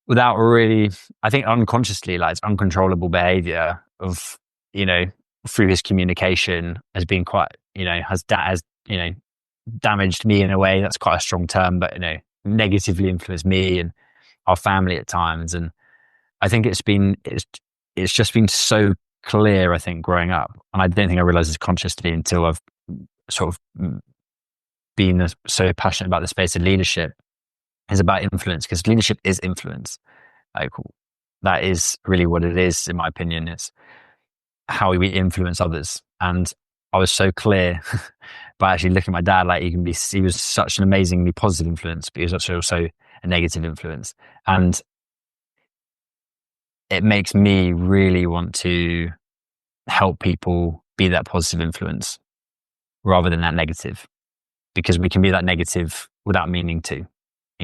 without really, I think unconsciously, like it's uncontrollable behavior of, you know, through his communication has been quite, you know, has damaged me in a way. That's quite a strong term, but, you know, negatively influenced me and our family at times. And I think it's just been so clear, I think, growing up. And I don't think I realized this consciously until I've sort of been so passionate about the space of leadership, is about influence, because leadership is influence. Like, that is really what it is, in my opinion. It's how we influence others. And I was so clear by actually looking at my dad, like he was such an amazingly positive influence, but he was also a negative influence. And it makes me really want to help people be that positive influence rather than that negative, because we can be that negative without meaning to.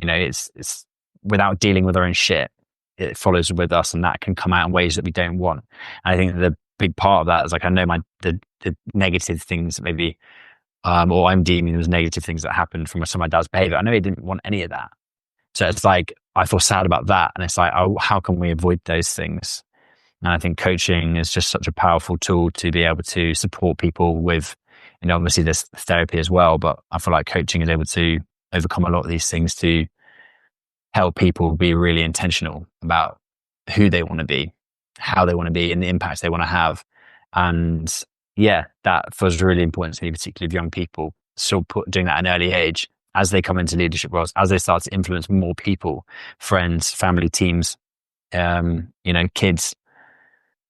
You know, it's without dealing with our own shit, it follows with us, and that can come out in ways that we don't want. And I think the big part of that is, like, I know the negative things that maybe, or I'm deeming as negative things that happened from some of my dad's behavior. I know he didn't want any of that. So it's like, I feel sad about that. And it's like, oh, how can we avoid those things? And I think coaching is just such a powerful tool to be able to support people with, you know, obviously there's therapy as well, but I feel like coaching is able to overcome a lot of these things to help people be really intentional about who they want to be, how they want to be, and the impact they want to have. And yeah, that feels really important to me, particularly with young people. So doing that at an early age, as they come into leadership roles, as they start to influence more people, friends, family, teams, kids,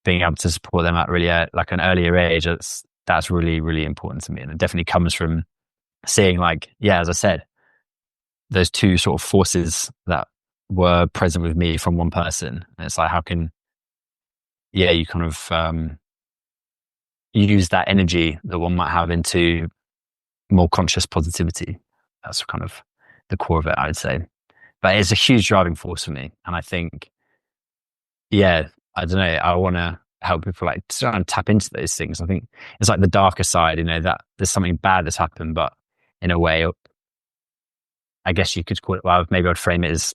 being able to support them at really like an earlier age, that's really, really important to me. And it definitely comes from seeing, like, yeah, as I said, those two sort of forces that were present with me from one person. And it's like, how can, you kind of use that energy that one might have into more conscious positivity. That's kind of the core of it, I would say. But it's a huge driving force for me. And I think, I don't know, I want to help people like try and tap into those things. I think it's like the darker side, you know, that there's something bad that's happened, but in a way, I guess you could call it, well, maybe I'd frame it as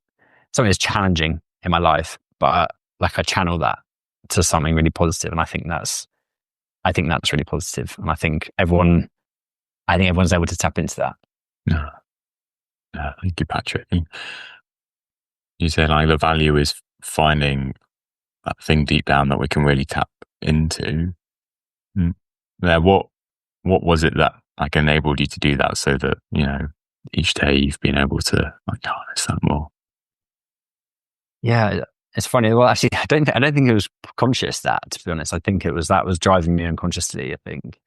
something that's challenging in my life, but like I channel that to something really positive. And I think that's really positive. And I think everyone's able to tap into that. Yeah, thank you, Patrick. And you said, like, the value is finding that thing deep down that we can really tap into. Yeah, what was it that, like, enabled you to do that, so that, you know, each day you've been able to, like, harness that more? Yeah, it's funny. Well, actually, I don't think it was conscious, that, to be honest. I think that was driving me unconsciously. I think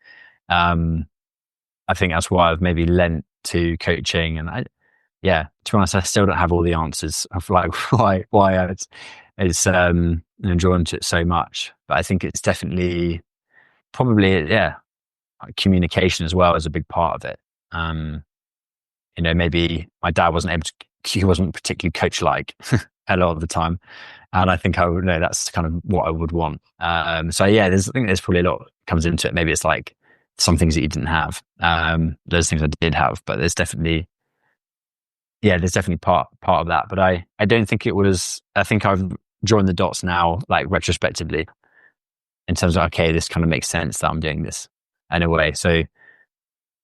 that's why I've maybe lent to coaching. And to be honest, I still don't have all the answers of like why it's drawn to it so much. But I think it's definitely probably communication as well is a big part of it. Maybe my dad he wasn't particularly coach-like a lot of the time. And I think I would know that's kind of what I would want. I think there's probably a lot that comes into it. Maybe it's like some things that you didn't have. Those things I did have, but there's definitely part of that. But I don't think it was, I think I've drawn the dots now, like retrospectively. in terms of, okay, this kind of makes sense that I'm doing this in a way. So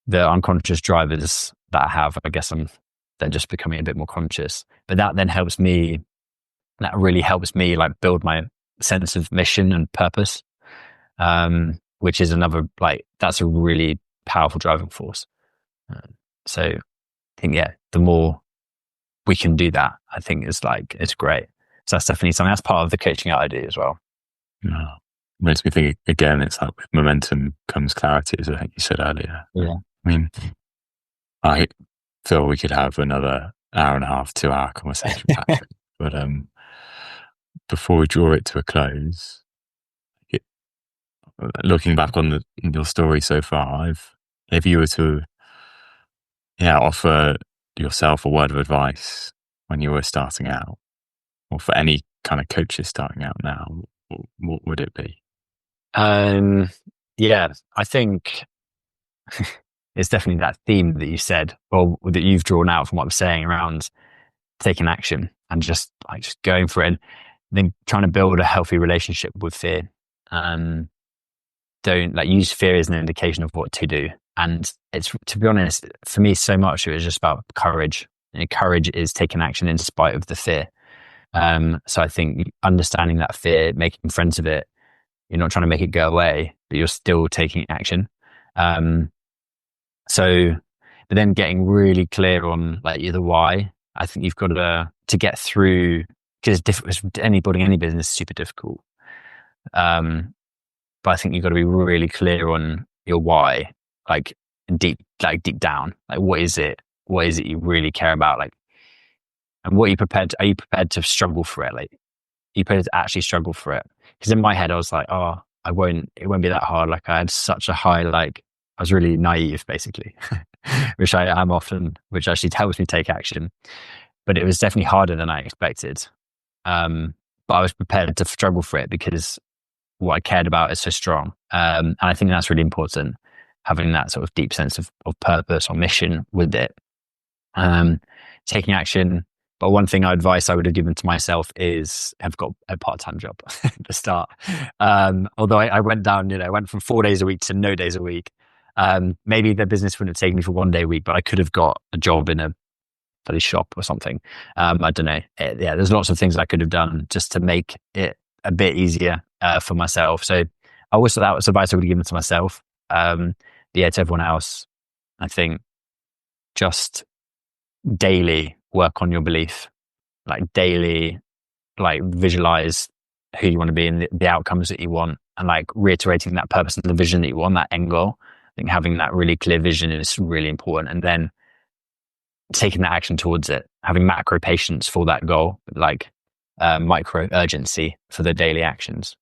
the unconscious drivers that I have, I guess they're just becoming a bit more conscious. But that then really helps me like build my sense of mission and purpose, which is another, like, that's a really powerful driving force. So I think, the more we can do that, I think it's great. So that's definitely something, that's part of the coaching that I do as well. No. Makes me think again, it's like with momentum comes clarity, as I think you said earlier. Yeah. I mean, I feel we could have another hour and a half, 2-hour conversation, Patrick. But before we draw it to a close, looking back on your story so far, if you were to offer yourself a word of advice when you were starting out, or for any kind of coaches starting out now, what would it be? I think it's definitely that theme that you said, or that you've drawn out from what I'm saying around taking action and just going for it, and then trying to build a healthy relationship with fear. Don't use fear as an indication of what to do. And it's, to be honest, for me, so much it was just about courage. And courage is taking action in spite of the fear. So I think understanding that fear, making friends of it, you're not trying to make it go away, but you're still taking action. But then getting really clear on the why. I think you've got to get through, because building any business is super difficult. But I think you've got to be really clear on your why, deep down. What is it you really care about? And what are you prepared to struggle for it? Are you prepared to actually struggle for it? Because in my head, I was like, oh, it won't be that hard. I had such a high, I was really naive, basically, which I am often, which actually helps me take action. But it was definitely harder than I expected. But I was prepared to struggle for it because what I cared about is so strong. And I think that's really important, having that sort of deep sense of purpose or mission with it. Taking action. But one thing advice I would have given to myself is have got a part-time job to start. Although I went down, I went from 4 days a week to no days a week. Maybe the business wouldn't have taken me for 1 day a week, but I could have got a job in a bloody shop or something. I don't know. There's lots of things I could have done just to make it a bit easier for myself. So that was advice I would have given to myself. To everyone else, I think just daily work on your belief, daily, visualize who you want to be and the outcomes that you want, and reiterating that purpose and the vision that you want, that end goal. I think having that really clear vision is really important, and then taking that action towards it, having macro patience for that goal, micro urgency for the daily actions.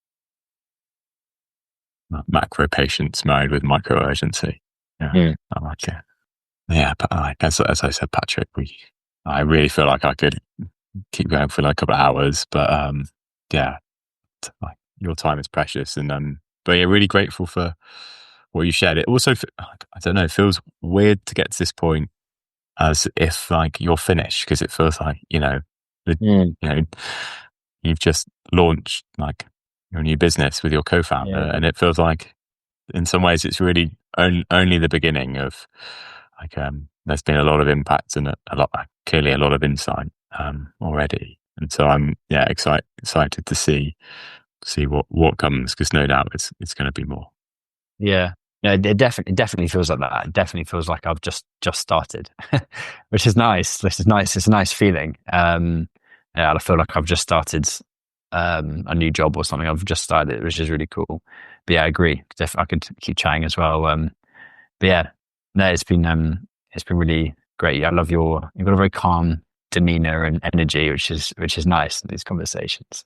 Macro patience married with micro urgency. Yeah, I like it. Yeah, but as I said, Patrick, I really feel like I could keep going for a couple of hours, but your time is precious, and but yeah, really grateful for what you shared. It also, I don't know, it feels weird to get to this point as if you're finished, because it feels like you've just launched your new business with your co-founder, and it feels like in some ways it's really only the beginning of there's been a lot of impact and clearly a lot of insight already, and so I'm excited to see what comes, because no doubt it's going to be more. It definitely feels like that. It definitely feels like I've just started, which is nice. This is nice. It's a nice feeling. I feel like I've just started a new job or something. I've just started, which is really cool. But I agree. I could keep chatting as well. It's been really great. I love you've got a very calm demeanor and energy, which is nice in these conversations.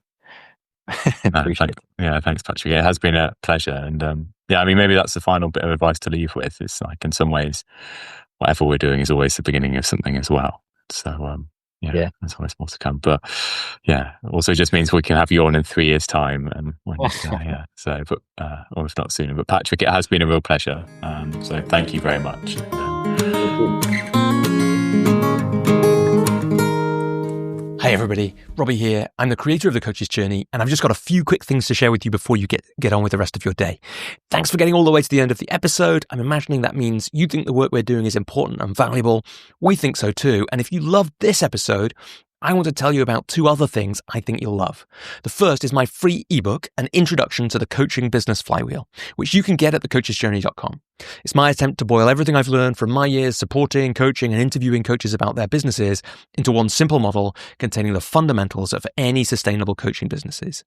Thanks, Patrick. It has been a pleasure, and maybe that's the final bit of advice to leave with. It's in some ways, whatever we're doing is always the beginning of something as well. So there's always more to come. But also just means we can have you on in 3 years' time, and so or if not sooner. But Patrick, it has been a real pleasure. So thank you very much. Hey everybody, Robbie here. I'm the creator of The Coach's Journey, and I've just got a few quick things to share with you before you get on with the rest of your day. Thanks for getting all the way to the end of the episode. I'm imagining that means you think the work we're doing is important and valuable. We think so too. And if you loved this episode, I want to tell you about two other things I think you'll love. The first is my free ebook, An Introduction to the Coaching Business Flywheel, which you can get at thecoachesjourney.com. It's my attempt to boil everything I've learned from my years supporting, coaching, and interviewing coaches about their businesses into one simple model containing the fundamentals of any sustainable coaching businesses.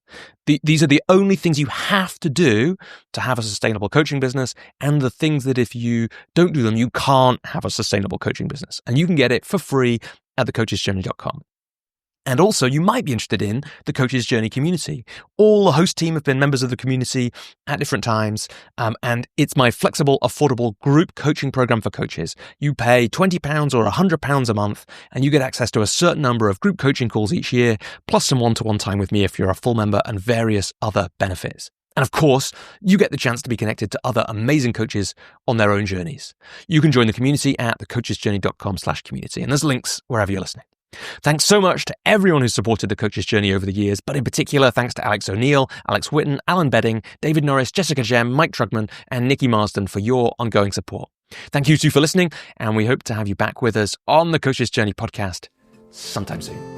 These are the only things you have to do to have a sustainable coaching business, and the things that if you don't do them, you can't have a sustainable coaching business. And you can get it for free at thecoachesjourney.com. And also, you might be interested in the Coach's Journey community. All the host team have been members of the community at different times, and it's my flexible, affordable group coaching program for coaches. You pay £20 or £100 a month, and you get access to a certain number of group coaching calls each year, plus some one-to-one time with me if you're a full member, and various other benefits. And of course, you get the chance to be connected to other amazing coaches on their own journeys. You can join the community at thecoachesjourney.com/community, and there's links wherever you're listening. Thanks so much to everyone who's supported the Coach's Journey over the years, but in particular, thanks to Alex O'Neill, Alex Whitten, Alan Bedding, David Norris, Jessica Jem, Mike Trugman, and Nikki Marsden for your ongoing support. Thank you too for listening, and we hope to have you back with us on the Coach's Journey podcast sometime soon.